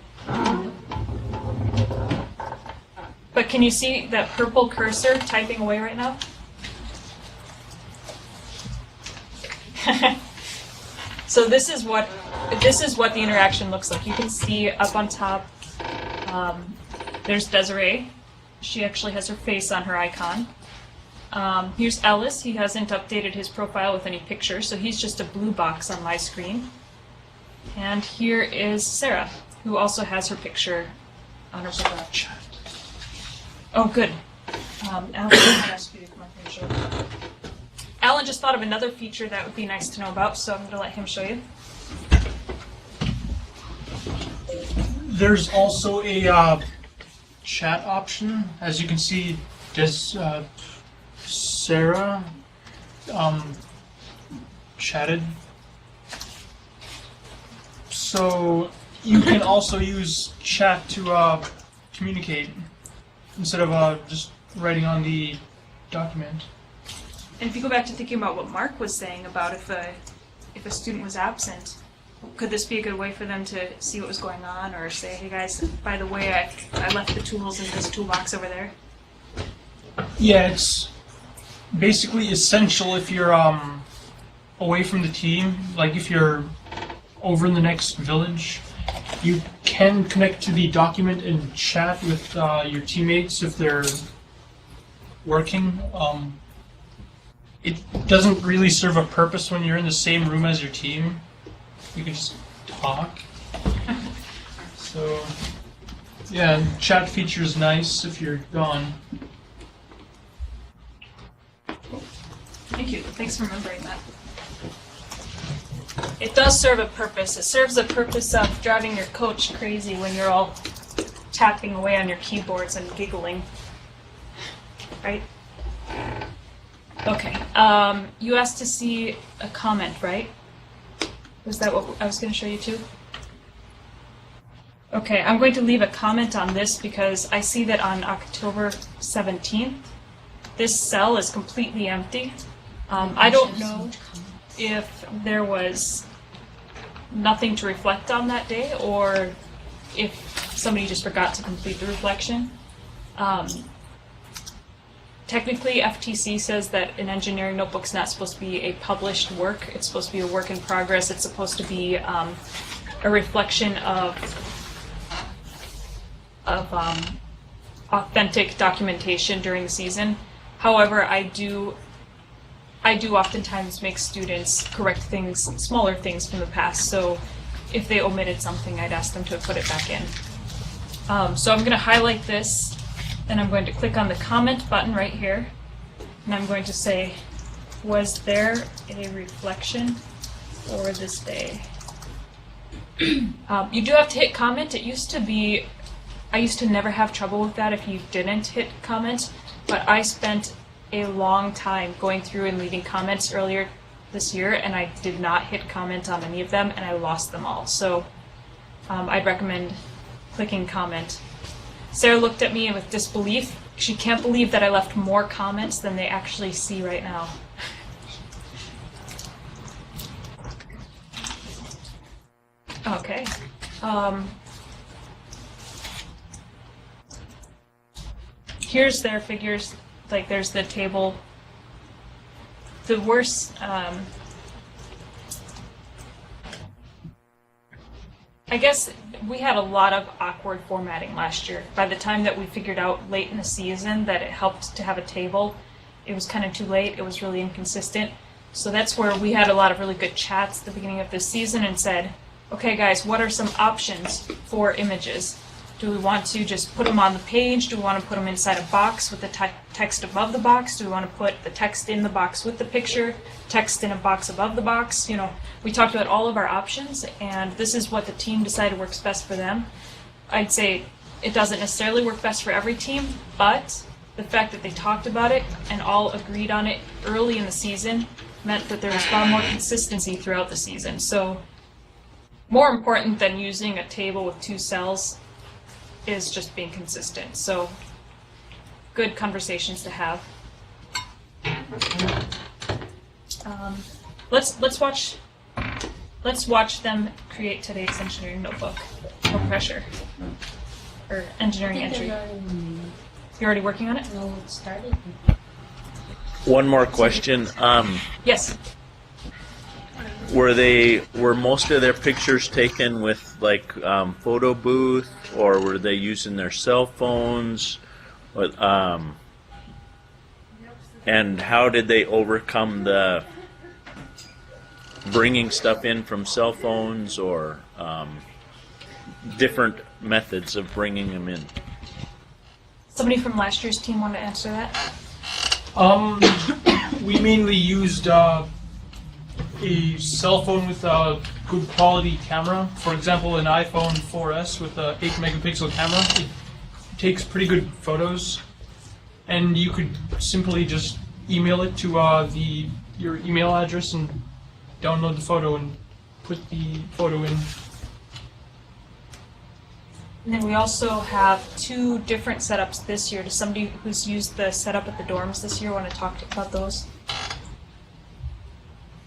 [SPEAKER 1] But can you see that purple cursor typing away right now? So this is what the interaction looks like. You can see up on top, there's Desiree. She actually has her face on her icon. Here's Ellis. He hasn't updated his profile with any pictures, so he's just a blue box on my screen. And here is Sarah, who also has her picture on her profile. Oh, good. Alan, I'm going to ask you to come up here and show you. Alan just thought of another feature that would be nice to know about, so I'm going to let him show you.
[SPEAKER 4] There's also a chat option. As you can see, Sarah chatted. So you can also use chat to communicate instead of just writing on the document.
[SPEAKER 1] And if you go back to thinking about what Mark was saying about if a student was absent, could this be a good way for them to see what was going on, or say, hey guys, by the way, I left the tools in this toolbox over there?
[SPEAKER 4] Yeah, it's basically essential if you're away from the team, like if you're over in the next village. You can connect to the document and chat with your teammates if they're working. It doesn't really serve a purpose when you're in the same room as your team. You can just talk. So, yeah, chat feature is nice if you're gone.
[SPEAKER 1] Thank you. Thanks for remembering that. It does serve a purpose. It serves the purpose of driving your coach crazy when you're all tapping away on your keyboards and giggling. Right? Okay. You asked to see a comment, right? Was that what I was going to show you too? Okay, I'm going to leave a comment on this because I see that on October 17th, this cell is completely empty. I don't know if there was nothing to reflect on that day or if somebody just forgot to complete the reflection. Technically, FTC says that an engineering notebook's not supposed to be a published work. It's supposed to be a work in progress. It's supposed to be a reflection of authentic documentation during the season. However, I do oftentimes make students correct things, smaller things from the past. So if they omitted something, I'd ask them to put it back in. So I'm going to highlight this, and I'm going to click on the comment button right here, and I'm going to say, was there a reflection for this day? You do have to hit comment. It used to be, I used to never have trouble with that if you didn't hit comment, but I spent a long time going through and leaving comments earlier this year, and I did not hit comment on any of them, and I lost them all. So I'd recommend clicking comment. Sarah looked at me with disbelief. She can't believe that I left more comments than they actually see right now. Okay. Here's their figures. Like, there's the table. The worst, I guess we had a lot of awkward formatting last year. By the time that we figured out late in the season that it helped to have a table, it was kind of too late. It was really inconsistent. So that's where we had a lot of really good chats at the beginning of this season and said, okay guys, what are some options for images? Do we want to just put them on the page? Do we want to put them inside a box with the text above the box? Do we want to put the text in the box with the picture, text in a box above the box? You know, we talked about all of our options, and this is what the team decided works best for them. I'd say it doesn't necessarily work best for every team, but the fact that they talked about it and all agreed on it early in the season meant that there was far more consistency throughout the season. So more important than using a table with 2 cells is just being consistent. So good conversations to have. Let's watch them create today's engineering notebook. No pressure. Or engineering entry. You're already working on it?
[SPEAKER 3] No, it started.
[SPEAKER 8] One more question.
[SPEAKER 1] Yes.
[SPEAKER 8] Were most of their pictures taken with like photo booth, or were they using their cell phones? And how did they overcome the bringing stuff in from cell phones, or different methods of bringing them in?
[SPEAKER 1] Somebody from last year's team want to answer that?
[SPEAKER 4] We mainly used a cell phone with a good quality camera. For example, an iPhone 4S with a 8 megapixel camera. It takes pretty good photos, and you could simply just email it to your email address and download the photo and put the photo in.
[SPEAKER 1] And then we also have 2 different setups this year. Does somebody who's used the setup at the dorms this year want to talk about those?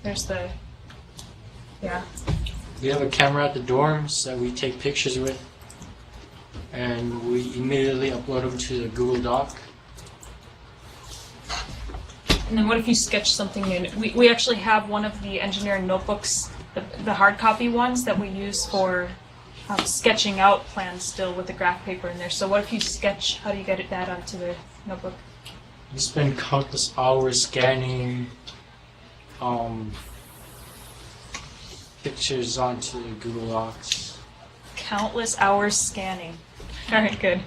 [SPEAKER 1] There's the, yeah.
[SPEAKER 2] We have a camera at the dorms that we take pictures with, and we immediately upload them to the Google Doc.
[SPEAKER 1] And then what if you sketch something in? We actually have one of the engineering notebooks, the hard copy ones that we use for sketching out plans still with the graph paper in there. So what if you sketch, how do you get that onto the notebook?
[SPEAKER 2] We spend countless hours scanning pictures onto Google Docs.
[SPEAKER 1] Countless hours scanning. All right, good.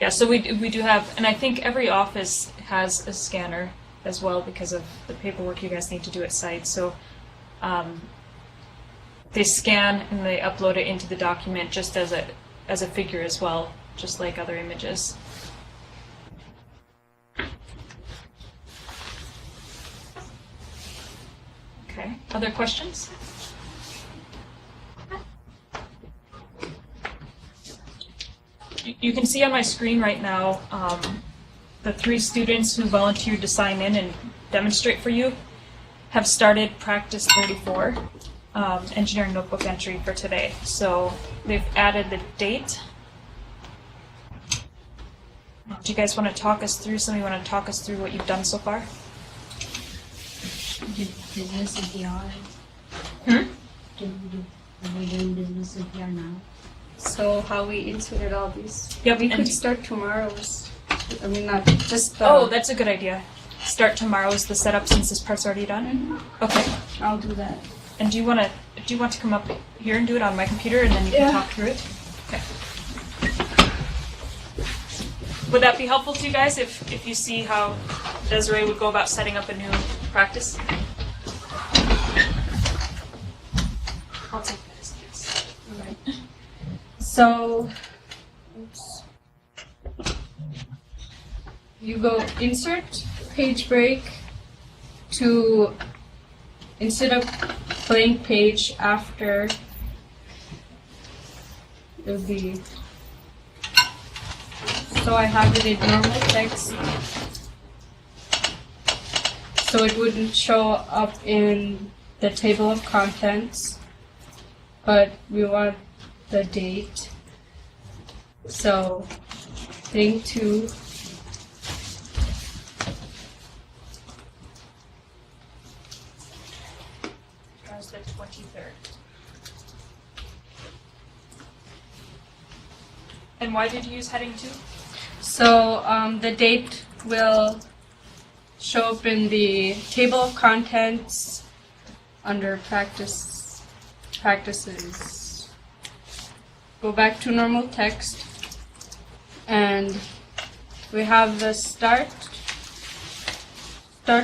[SPEAKER 1] Yeah, so we do have, and I think every office has a scanner as well because of the paperwork you guys need to do at site. So they scan and they upload it into the document just as a figure as well, just like other images. Okay, other questions? You can see on my screen right now the 3 students who volunteered to sign in and demonstrate for you have started practice 34, engineering notebook entry for today. So they've added the date. Do you guys want to talk us through, somebody want to talk us through what you've done so far?
[SPEAKER 3] Business CPR.
[SPEAKER 1] Hmm?
[SPEAKER 3] Are we doing business CPR now?
[SPEAKER 6] So how we inserted all these?
[SPEAKER 1] Yep,
[SPEAKER 6] We
[SPEAKER 1] and-
[SPEAKER 6] could start tomorrow's. I mean, not just the.
[SPEAKER 1] Oh, that's a good idea. Start tomorrow's the setup since this part's already done? Okay.
[SPEAKER 6] I'll do that.
[SPEAKER 1] And do you want to come up here and do it on my computer and then you can
[SPEAKER 6] Yeah.
[SPEAKER 1] talk through it? Okay. Would that be helpful to you guys if you see how Desiree would go about setting up a new practice? I'll take this. Yes.
[SPEAKER 6] Alright. So, oops. You go insert page break to, instead of blank page after, it would be, so I have it in normal text. So it wouldn't show up in the table of contents, but we want the date. So thing 2,
[SPEAKER 1] That was the 23rd. And why did you use heading 2?
[SPEAKER 6] so the date will, the date will be 23rd. And why did you use heading 2? So the date will, the date will be 23rd. And why did you use heading 2? So the date will be 23rd. And why did you use heading 2? So the date will be 23rd. And why did you use heading 2? So the date will show up in the table of contents under practices. Go back to normal text, and we have the start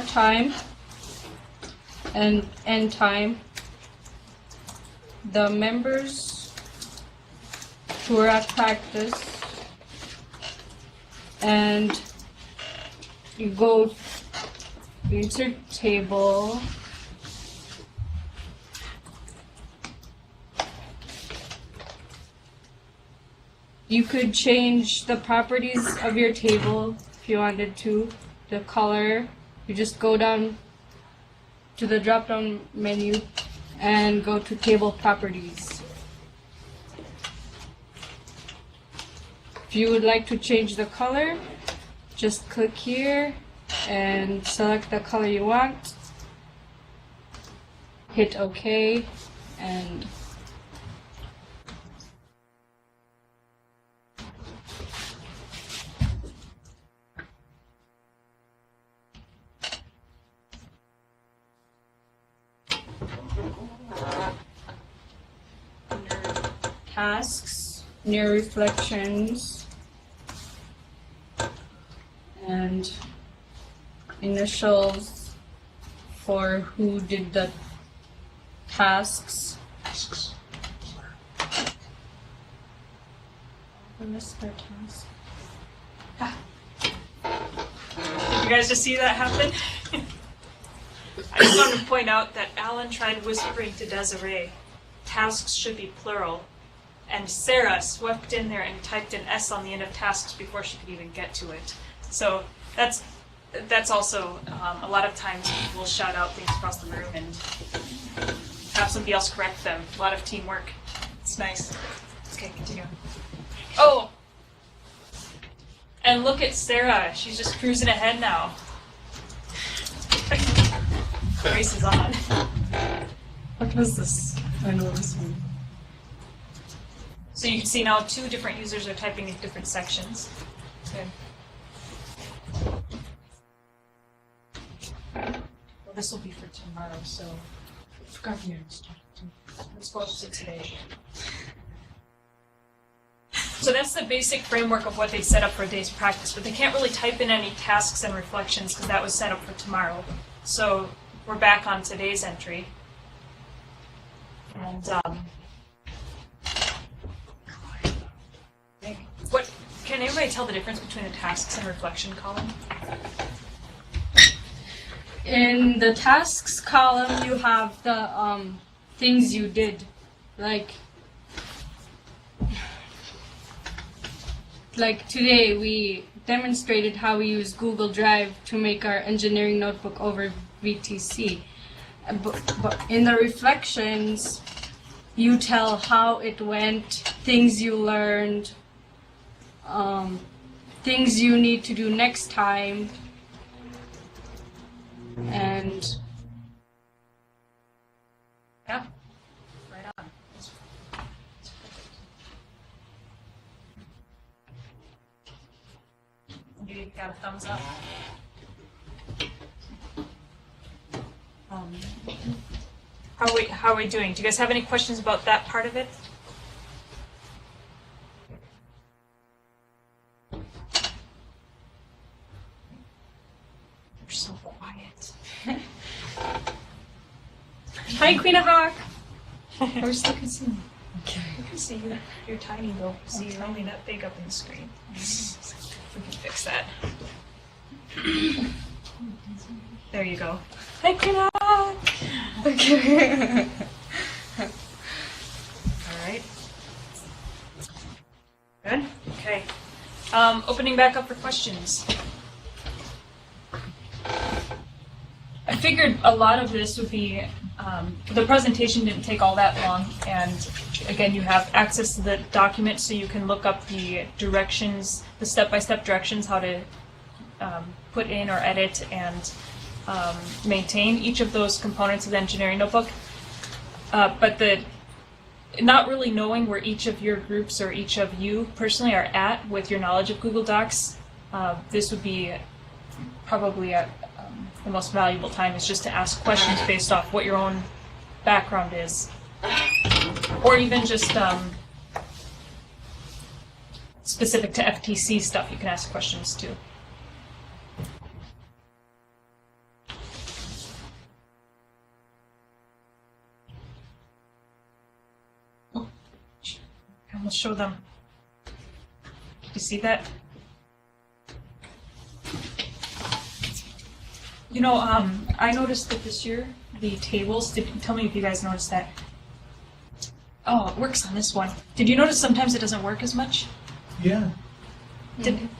[SPEAKER 6] time and end time. The members who are at practice, and you go insert table. You could change the properties of your table if you wanted to. The color, you just go down to the drop down menu and go to table properties. If you would like to change the color, just click here and select the color you want. Hit OK, and tasks, near reflections, and initials for who did the tasks. List their tasks.
[SPEAKER 1] Did you guys just see that happen? I just wanted to point out that Alan tried whispering to Desiree, tasks should be plural. And Sarah swept in there and typed an S on the end of tasks before she could even get to it. So that's also a lot of times we'll shout out things across the room and have somebody else correct them. A lot of teamwork. It's nice. Okay, continue. Oh! And look at Sarah. She's just cruising ahead now. Race is on.
[SPEAKER 6] What was this? I know this one.
[SPEAKER 1] So you can see now 2 different users are typing in different sections. Good. Well, this will be for tomorrow, so let's go up to today. So that's the basic framework of what they set up for a day's practice, but they can't really type in any tasks and reflections because that was set up for tomorrow. So we're back on today's entry. And what can anybody tell the difference between the tasks and reflection column?
[SPEAKER 6] In the tasks column, you have the things you did, like today we demonstrated how we use Google Drive to make our engineering notebook over VTC. But in the reflections, you tell how it went, things you learned, things you need to do next time, and
[SPEAKER 1] Yeah, right on. You got a thumbs up? How are we doing? Do you guys have any questions about that part of it? You're so quiet.
[SPEAKER 6] hi, Queen of Hawk.
[SPEAKER 1] I wish they could see me. Okay. I can see you. You're tiny though. See, you're only that big up in the screen. We can fix that. There you go. Hi, Queen of Hawk.
[SPEAKER 6] Okay.
[SPEAKER 1] All right. Good. Okay. Opening back up for questions. I figured a lot of this would be, the presentation didn't take all that long, and again, you have access to the document so you can look up the directions, the step-by-step directions, how to put in or edit and maintain each of those components of the engineering notebook. But not really knowing where each of your groups or each of you personally are at with your knowledge of Google Docs, this would be probably the most valuable time is just to ask questions based off what your own background is. Or even just specific to FTC stuff, you can ask questions too. Oh, I almost showed them. Did you see that? You know, I noticed that this year, the tables, tell me if you guys noticed that. Oh, it works on this one. Did you notice sometimes it doesn't work as much?
[SPEAKER 4] Yeah.
[SPEAKER 1] In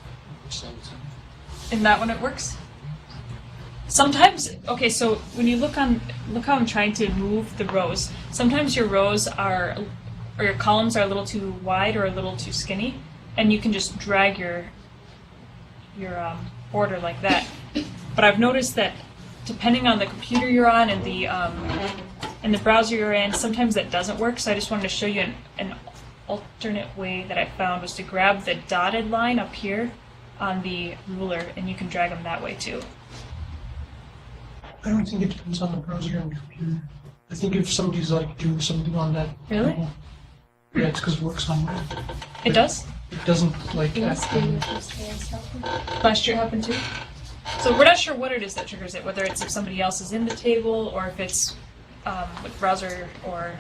[SPEAKER 1] that one it works? Sometimes, okay, so when you look how I'm trying to move the rows, sometimes your rows or your columns are a little too wide or a little too skinny, and you can just drag your border like that. But I've noticed that depending on the computer you're on and the browser you're in, sometimes that doesn't work. So I just wanted to show you an alternate way that I found was to grab the dotted line up here on the ruler, and you can drag them that way too.
[SPEAKER 4] I don't think it depends on the browser and computer. I think if somebody's like doing something on that.
[SPEAKER 1] Really?
[SPEAKER 4] Yeah, it's because it works on it.
[SPEAKER 1] It does?
[SPEAKER 4] It doesn't like.
[SPEAKER 1] Last year it happened too? So we're not sure what it is that triggers it, whether it's if somebody else is in the table or if it's what browser or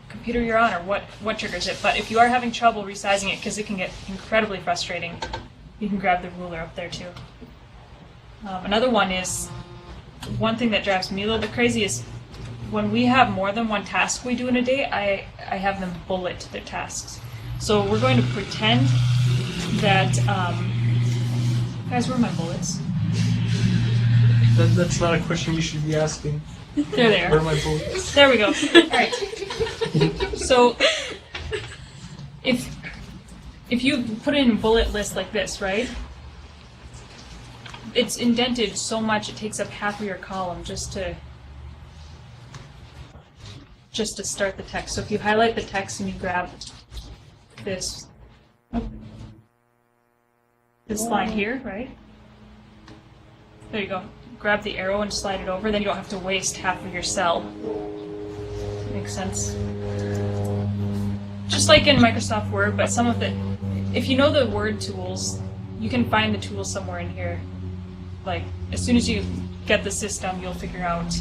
[SPEAKER 1] computer you're on or what triggers it. But if you are having trouble resizing it, because it can get incredibly frustrating, you can grab the ruler up there too. Another one is, one thing that drives me a little bit crazy is when we have more than one task we do in a day, I have them bullet their tasks. So we're going to pretend that, guys, where are my bullets?
[SPEAKER 4] That's not a question you should be asking.
[SPEAKER 1] There they are.
[SPEAKER 4] Where are my bullets?
[SPEAKER 1] There we go. All right. So if you put it in a bullet list like this, right? It's indented so much it takes up half of your column just to start the text. So if you highlight the text and you grab this line here, right? There you go. Grab the arrow and slide it over, then you don't have to waste half of your cell. Makes sense? Just like in Microsoft Word, but some of the, if you know the Word tools, you can find the tools somewhere in here. Like, as soon as you get the system, you'll figure out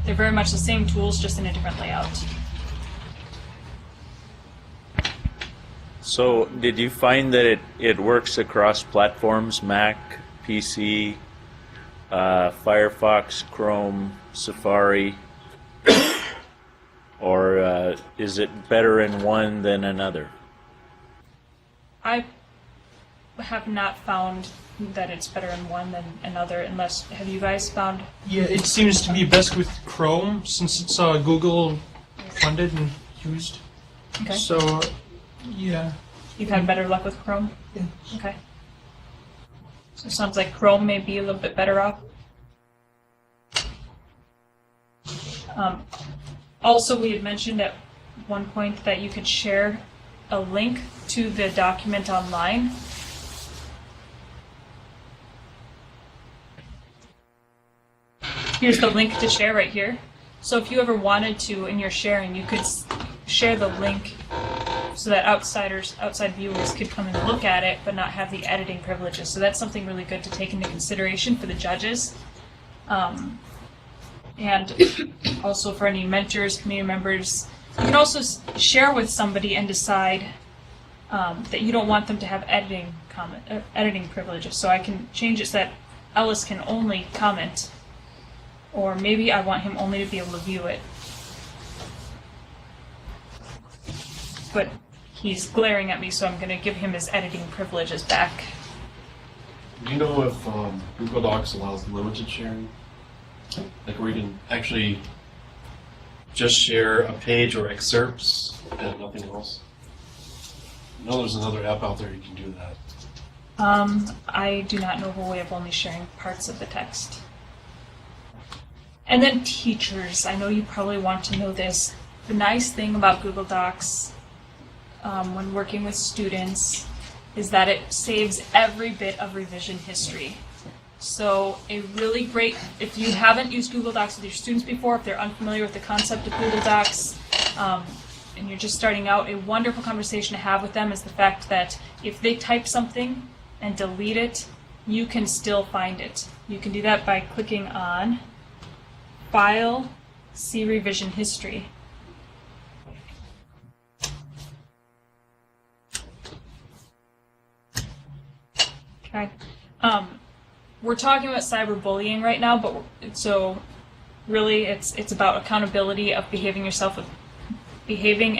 [SPEAKER 1] they're very much the same tools, just in a different layout.
[SPEAKER 8] So, did you find that it works across platforms, Mac, PC, Firefox, Chrome, Safari, or is it better in one than another?
[SPEAKER 1] I have not found that it's better in one than another, unless, have you guys found?
[SPEAKER 4] Yeah, it seems to be best with Chrome since it's Google funded and used.
[SPEAKER 1] Okay.
[SPEAKER 4] So, yeah.
[SPEAKER 1] You've had better luck with Chrome?
[SPEAKER 4] Yeah.
[SPEAKER 1] Okay. So it sounds like Chrome may be a little bit better off. Also, we had mentioned at one point that you could share a link to the document online. Here's the link to share right here. So if you ever wanted to, in your sharing, you could share the link so that outside viewers could come and look at it, but not have the editing privileges. So that's something really good to take into consideration for the judges. And also for any mentors, community members. You can also share with somebody and decide that you don't want them to have editing privileges. So I can change it so that Ellis can only comment, or maybe I want him only to be able to view it. But he's glaring at me, so I'm going to give him his editing privileges back.
[SPEAKER 10] Do you know if Google Docs allows limited sharing? Like where you can actually just share a page or excerpts and nothing else? I know there's another app out there you can do that.
[SPEAKER 1] I do not know of a way of only sharing parts of the text. And then teachers, I know you probably want to know this. The nice thing about Google Docs when working with students is that it saves every bit of revision history. So a really great, if you haven't used Google Docs with your students before, if they're unfamiliar with the concept of Google Docs, and you're just starting out, a wonderful conversation to have with them is the fact that if they type something and delete it, you can still find it. You can do that by clicking on File, See Revision History. Okay. We're talking about cyberbullying right now, but so really it's about accountability of behaving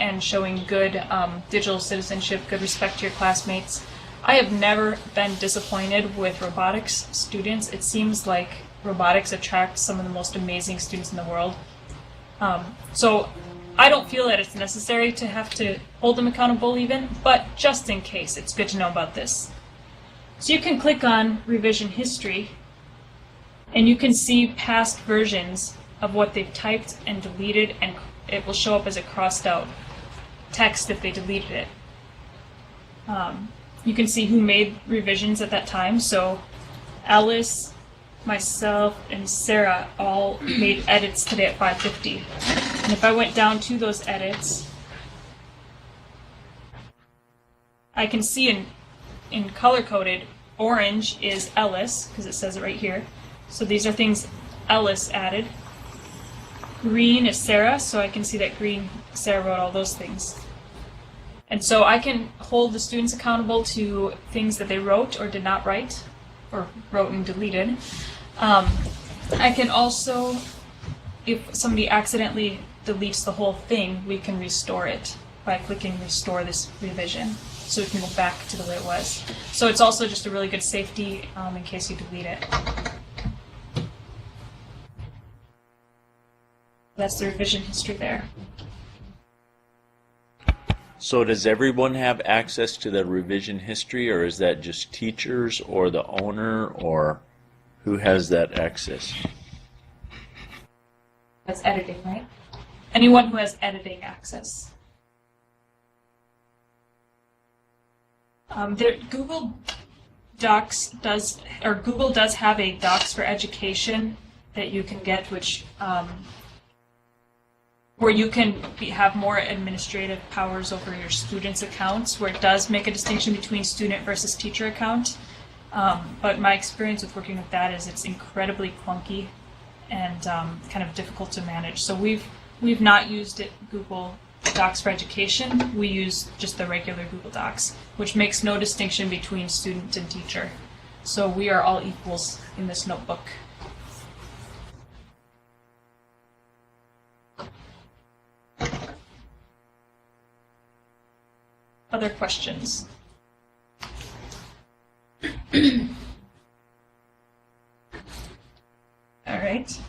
[SPEAKER 1] and showing good digital citizenship, good respect to your classmates. I have never been disappointed with robotics students. It seems like robotics attracts some of the most amazing students in the world. So I don't feel that it's necessary to have to hold them accountable even, but just in case, it's good to know about this. So you can click on Revision History, and you can see past versions of what they've typed and deleted, and it will show up as a crossed out text if they deleted it. You can see who made revisions at that time. So Alice, myself, and Sarah all made edits today at 5:50. And if I went down to those edits, I can see in color-coded, orange is Ellis, because it says it right here. So these are things Ellis added. Green is Sarah, so I can see that Sarah wrote all those things. And so I can hold the students accountable to things that they wrote or did not write, or wrote and deleted. I can also, if somebody accidentally deletes the whole thing, we can restore it by clicking Restore this revision. So we can go back to the way it was. So it's also just a really good safety in case you delete it. That's the revision history there.
[SPEAKER 8] So does everyone have access to the revision history, or is that just teachers or the owner, or who has that access?
[SPEAKER 1] That's editing, right? Anyone who has editing access. Google Docs Google does have a Docs for Education that you can get, which where you can have more administrative powers over your students' accounts, where it does make a distinction between student versus teacher account. But my experience with working with that is it's incredibly clunky and kind of difficult to manage. So we've not used Google Docs for Education. We use just the regular Google Docs, which makes no distinction between student and teacher. So we are all equals in this notebook. Other questions? All right.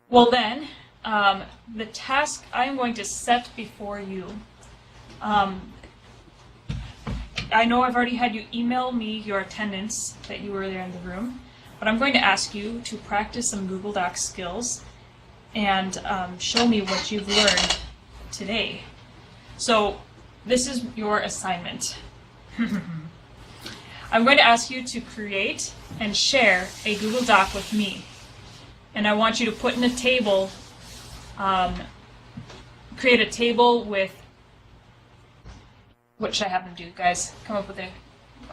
[SPEAKER 1] Well then, the task I am going to set before you. I know I've already had you email me your attendance that you were there in the room, but I'm going to ask you to practice some Google Docs skills and show me what you've learned today. So this is your assignment. I'm going to ask you to create and share a Google Doc with me. And I want you to put in a table, create a table with, what should I have them do, guys? Come up with I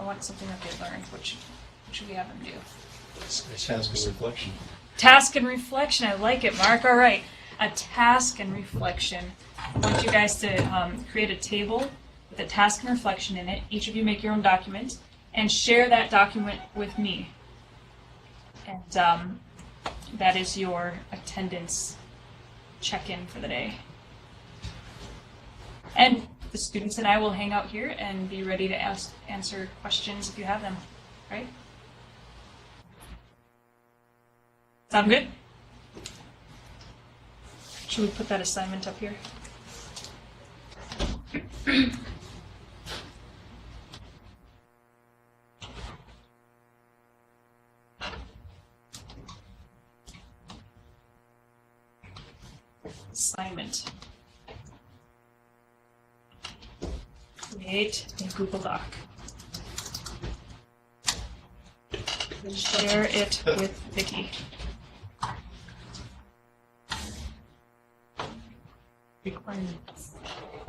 [SPEAKER 1] want something that they learned. What should we have them do?
[SPEAKER 10] Task and reflection.
[SPEAKER 1] Task and reflection, I like it, Mark. All right, a task and reflection. I want you guys to create a table with a task and reflection in it. Each of you make your own document and share that document with me. And that is your attendance check-in for the day. And the students and I will hang out here and be ready to answer questions if you have them, right? Sound good? Should we put that assignment up here? Assignment. Create a Google Doc. Share it with Vicky.
[SPEAKER 4] Requirements.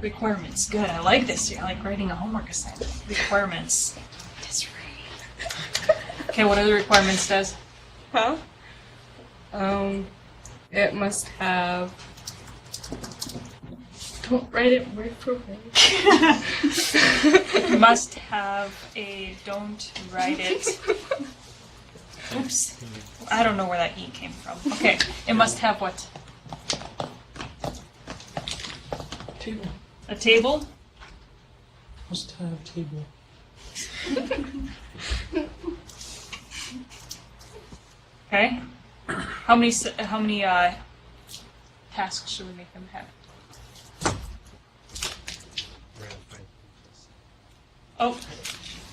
[SPEAKER 1] Requirements. Good. I like this. I like writing a homework assignment. Requirements. Okay, what are the requirements, Des?
[SPEAKER 6] Huh? It must have. Don't write it word for word.
[SPEAKER 1] It must have a don't write it. Oops. I don't know where that E came from. Okay. It must have what?
[SPEAKER 4] Table.
[SPEAKER 1] A table?
[SPEAKER 4] Must have table.
[SPEAKER 1] Okay. How many tasks should we make them have? Oh,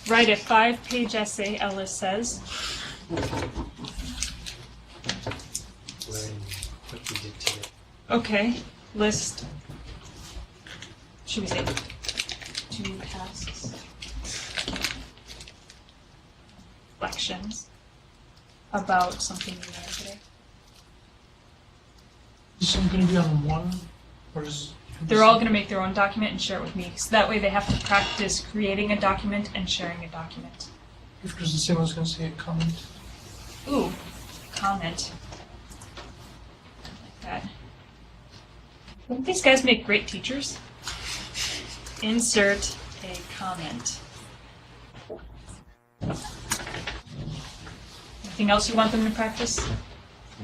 [SPEAKER 1] write a 5-page essay, Ellis says. Okay, list. Should we say 2 tasks? Reflections about something you learned today.
[SPEAKER 4] Is some going to be on one, or is?
[SPEAKER 1] They're all going to make their own document and share it with me. So that way they have to practice creating a document and sharing a document.
[SPEAKER 4] If there's the same, I was going to say a comment.
[SPEAKER 1] Ooh, comment. Like that. Don't these guys make great teachers? Insert a comment. Anything else you want them to practice?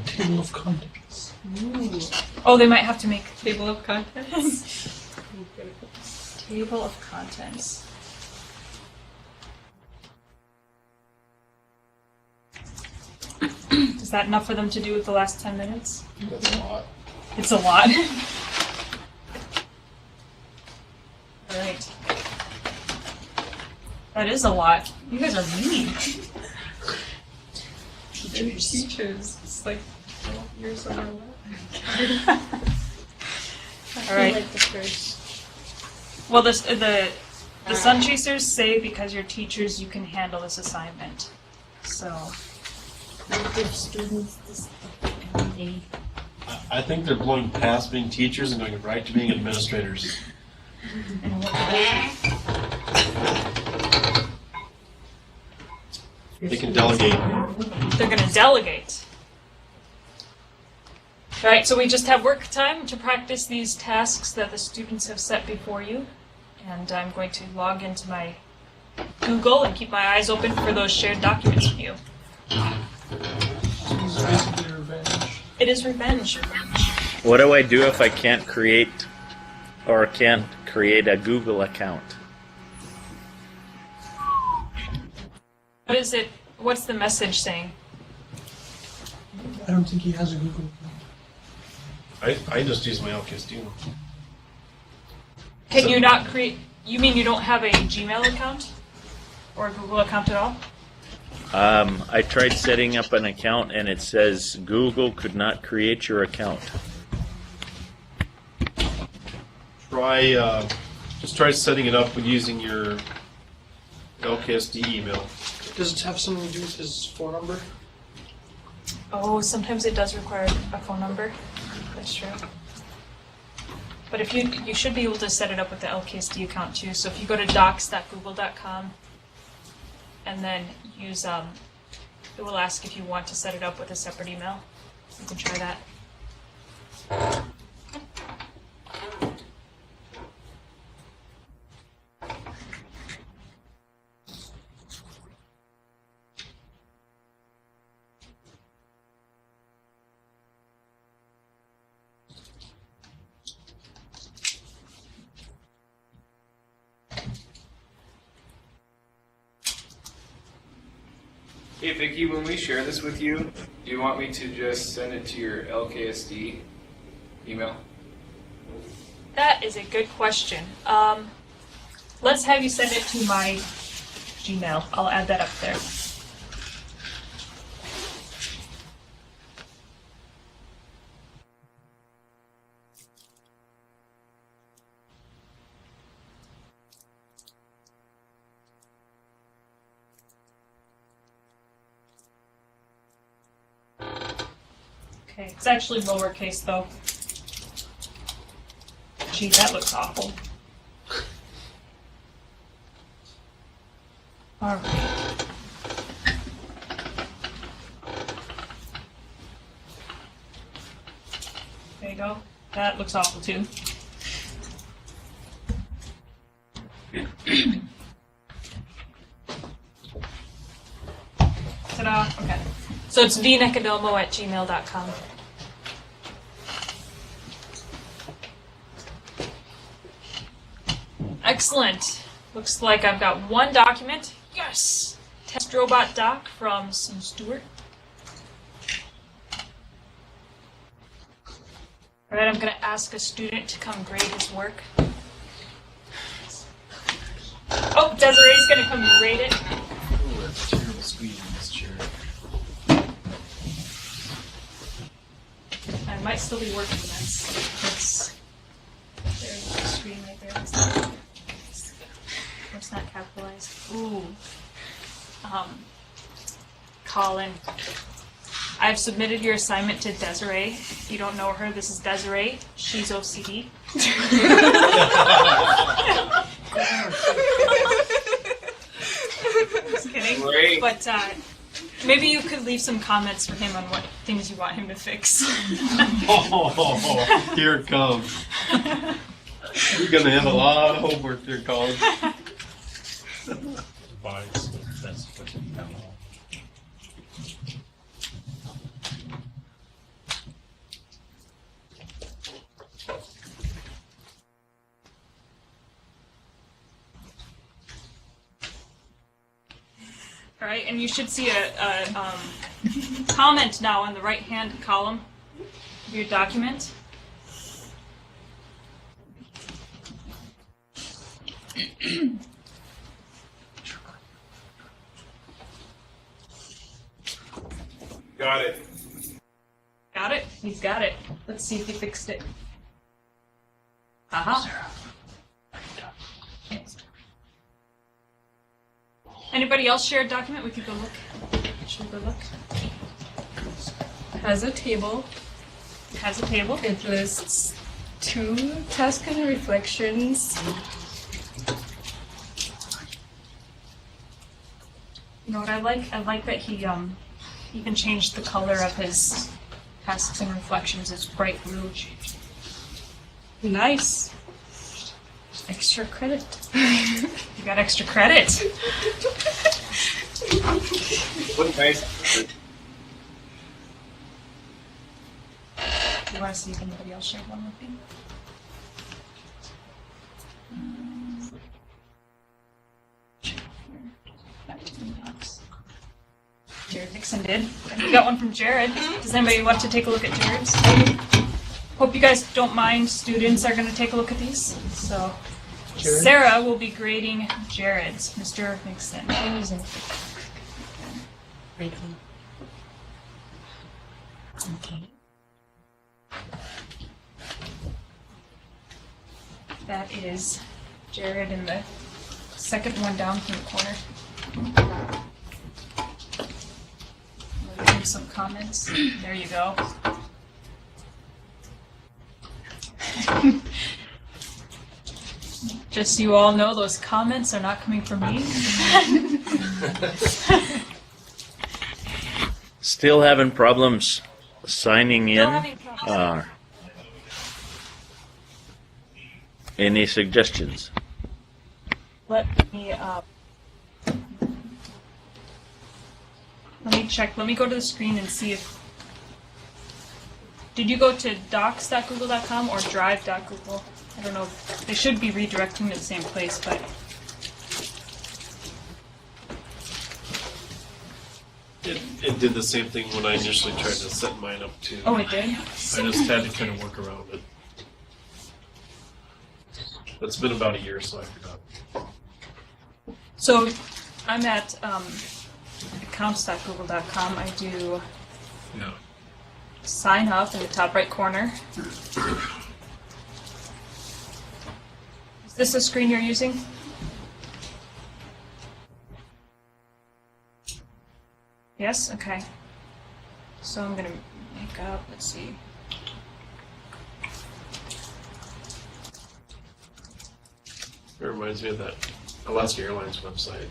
[SPEAKER 4] Table of contents.
[SPEAKER 1] Ooh. Oh, they might have to make
[SPEAKER 6] Table of contents.
[SPEAKER 1] table of contents. Is that enough for them to do with the last 10 minutes?
[SPEAKER 10] That's a lot.
[SPEAKER 1] It's a lot. All right. That is a lot. You guys are mean.
[SPEAKER 6] Teachers. It's like 12 years on our lap.
[SPEAKER 1] All right.
[SPEAKER 3] Like the first.
[SPEAKER 1] Well, the Sun Chasers say because you're teachers, you can handle this assignment. So
[SPEAKER 3] We give students this every day.
[SPEAKER 10] I think they're blowing past being teachers and going right to being administrators.
[SPEAKER 1] in what way?
[SPEAKER 10] They can delegate.
[SPEAKER 1] They're going to delegate. All right, so we just have work time to practice these tasks that the students have set before you. And I'm going to log into my Google and keep my eyes open for those shared documents with you.
[SPEAKER 4] So this is basically revenge.
[SPEAKER 1] It is revenge.
[SPEAKER 8] What do I do if I can't create or can't create a Google account?
[SPEAKER 1] What is it? What's the message saying?
[SPEAKER 4] I don't think he has a Google account.
[SPEAKER 10] I just use my LKSD one.
[SPEAKER 1] Can you not create? You mean you don't have a Gmail account or a Google account at all?
[SPEAKER 8] I tried setting up an account and it says Google could not create your account.
[SPEAKER 10] Just try setting it up with using your LKSD email.
[SPEAKER 4] Does it have something to do with his phone number?
[SPEAKER 1] Oh, sometimes it does require a phone number. That's true. But if you should be able to set it up with the LKSD account too. So if you go to docs.google.com and then use it will ask if you want to set it up with a separate email. You can try that.
[SPEAKER 11] Hey Vicky, when we share this with you, do you want me to just send it to your LKSD email?
[SPEAKER 1] That is a good question. Let's have you send it to my Gmail. I'll add that up there. Okay, it's actually lowercase though. Gee, that looks awful. All right. There you go. That looks awful too. Ta-da. Okay. So it's vnecodomo@gmail.com. Excellent. Looks like I've got one document. Yes! Test robot doc from Sue Stewart. All right, I'm going to ask a student to come grade his work. Oh, Desiree's going to come grade it.
[SPEAKER 10] Oh, that's a terrible squeeze in this chair.
[SPEAKER 1] I might still be working on this. There's the screen right there. It's not capitalized. Ooh. Colin. I've submitted your assignment to Desiree. If you don't know her, this is Desiree. She's OCD. Just kidding.
[SPEAKER 11] Great.
[SPEAKER 1] But maybe you could leave some comments for him on what things you want him to fix.
[SPEAKER 10] Oh, here it comes. You're gonna have a lot of homework there, Colin.
[SPEAKER 1] All right, and you should see a comment now on the right-hand column of your document.
[SPEAKER 11] Got it.
[SPEAKER 1] Got it? He's got it. Let's see if he fixed it. Aha. Anybody else share a document? We could go look. Should we go look?
[SPEAKER 6] Has a table.
[SPEAKER 1] It has a table.
[SPEAKER 6] It lists 2 task and reflections.
[SPEAKER 1] You know what I like? I like that he even changed the color of his tasks and reflections. It's bright blue.
[SPEAKER 6] Nice. Extra credit.
[SPEAKER 1] You got extra credit.
[SPEAKER 11] What nice.
[SPEAKER 1] You want to see if anybody else shared one with me? Jared Nixon did. And we got one from Jared. Does anybody want to take a look at Jared's? Hope you guys don't mind. Students are going to take a look at these. So
[SPEAKER 2] Jared?
[SPEAKER 1] Sarah will be grading Jared's. Mr. Nixon. That is Jared in the second one down from the corner. Leave some comments. There you go. Just so you all know, those comments are not coming from me.
[SPEAKER 8] Still having problems signing in.
[SPEAKER 1] Still having problems.
[SPEAKER 8] Any suggestions?
[SPEAKER 1] Let me check. Let me go to the screen and see if. Did you go to docs.google.com or drive.google? I don't know. They should be redirecting to the same place, but.
[SPEAKER 10] It did the same thing when I initially tried to set mine up too.
[SPEAKER 1] Oh, it did?
[SPEAKER 10] I just had to kind of work around it. It's been about a year, so I forgot.
[SPEAKER 1] So I'm at accounts.google.com. I do
[SPEAKER 10] Yeah.
[SPEAKER 1] sign up in the top right corner. Is this the screen you're using? Yes? Okay. So I'm gonna make up, let's see.
[SPEAKER 10] It reminds me of that Alaska Airlines website.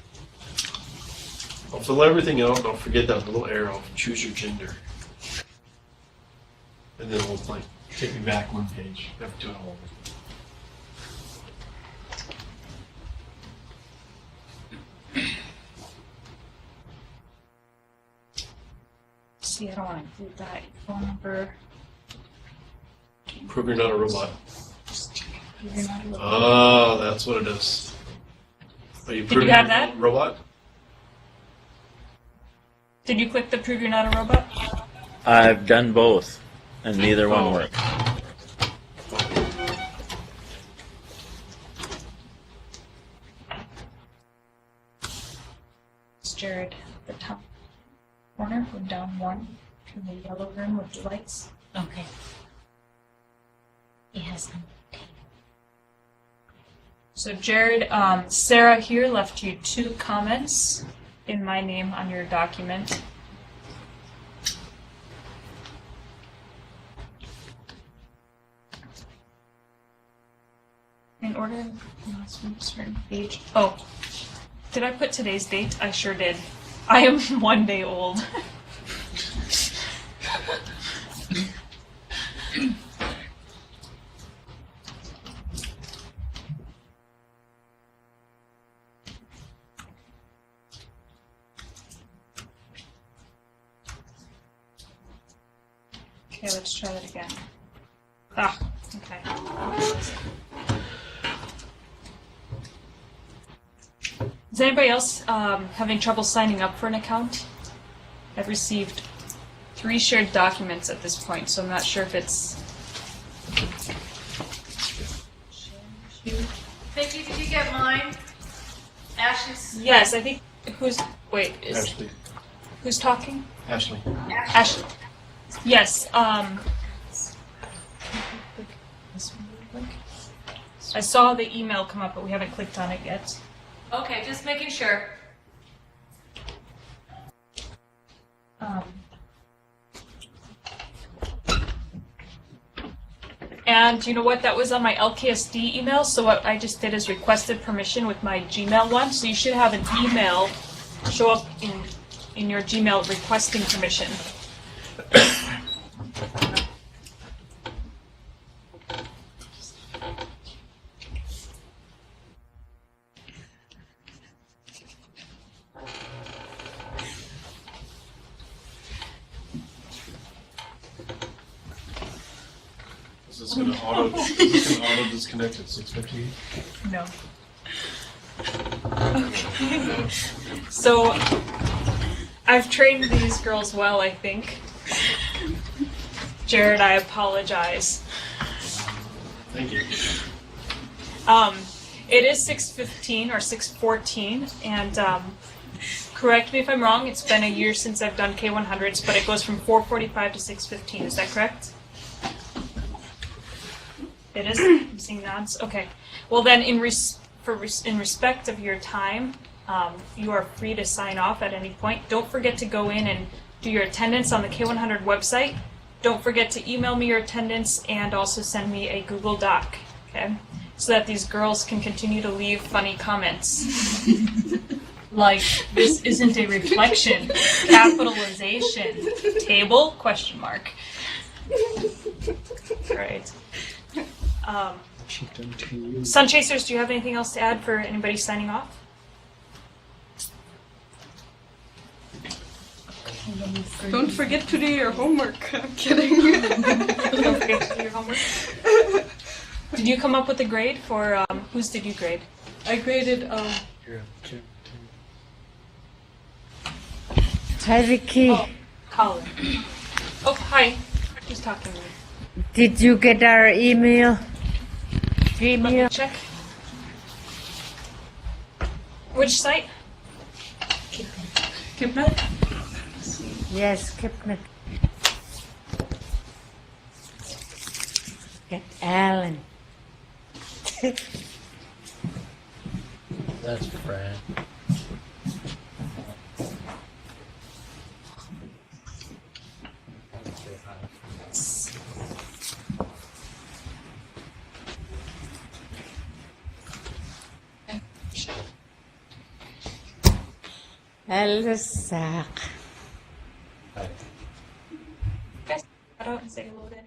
[SPEAKER 10] I'll fill everything out, and I'll forget that little arrow, choose your gender. And then it'll like take me back one page. I have to do it all over.
[SPEAKER 1] See, I don't want to include that phone number.
[SPEAKER 10] Prove you're not a robot.
[SPEAKER 1] You're not a robot.
[SPEAKER 10] Oh, that's what it is. Are you
[SPEAKER 1] Did
[SPEAKER 10] proving
[SPEAKER 1] you have
[SPEAKER 10] you're
[SPEAKER 1] that?
[SPEAKER 10] not a robot?
[SPEAKER 1] Did you click the prove you're not a robot?
[SPEAKER 8] I've done both, and neither one worked.
[SPEAKER 1] It's Jared at the top corner, go down one to the yellow room with the lights.
[SPEAKER 3] Okay. He has some.
[SPEAKER 1] So Jared, Sarah here left you 2 comments in my name on your document. In order, certain page. Oh, did I put today's date? I sure did. I am 1 day old. Okay, let's try that again. Ah, okay. Is anybody else having trouble signing up for an account? I've received 3 shared documents at this point, so I'm not sure if it's...
[SPEAKER 12] Vicky, did you get mine? Ashley's.
[SPEAKER 1] Yes, I think... Who's... Wait, is...
[SPEAKER 10] Ashley.
[SPEAKER 1] Who's talking?
[SPEAKER 10] Ashley.
[SPEAKER 1] Ashley. Yes, I saw the email come up, but we haven't clicked on it yet.
[SPEAKER 12] Okay, just making sure.
[SPEAKER 1] And you know what? That was on my LKSD email, so what I just did is requested permission with my Gmail one, so you should have an email show up in your Gmail requesting permission.
[SPEAKER 10] Is this gonna auto disconnect at 6:15?
[SPEAKER 1] No. Okay. So, I've trained these girls well, I think. Jared, I apologize.
[SPEAKER 10] Thank you.
[SPEAKER 1] It is 6:15 or 6:14, and correct me if I'm wrong. It's been a year since I've done K100s, but it goes from 4:45 to 6:15. Is that correct? It is. I'm seeing nods. Okay. Well, then, in respect of your time, you are free to sign off at any point. Don't forget to go in and do your attendance on the K100 website. Don't forget to email me your attendance and also send me a Google Doc, okay? So that these girls can continue to leave funny comments. Like, this isn't a reflection. Capitalization. Table? Question mark. Right. Sun Chasers, do you have anything else to add for anybody signing off?
[SPEAKER 6] Don't forget to do your homework. I'm kidding.
[SPEAKER 1] Don't forget to do your homework. Did you come up with a grade for, whose did you grade?
[SPEAKER 6] I graded,
[SPEAKER 13] Hi, Vicky.
[SPEAKER 1] Oh, Colin. Oh, hi. Who's talking to me?
[SPEAKER 13] Did you get our email?
[SPEAKER 1] Let me
[SPEAKER 13] Gmail?
[SPEAKER 1] check. Which site?
[SPEAKER 6] Kipnet?
[SPEAKER 13] Yes, Kipnet. Get Alan.
[SPEAKER 2] That's Fran.
[SPEAKER 13] Alice.
[SPEAKER 1] Guys, shout out and say hello to anyone.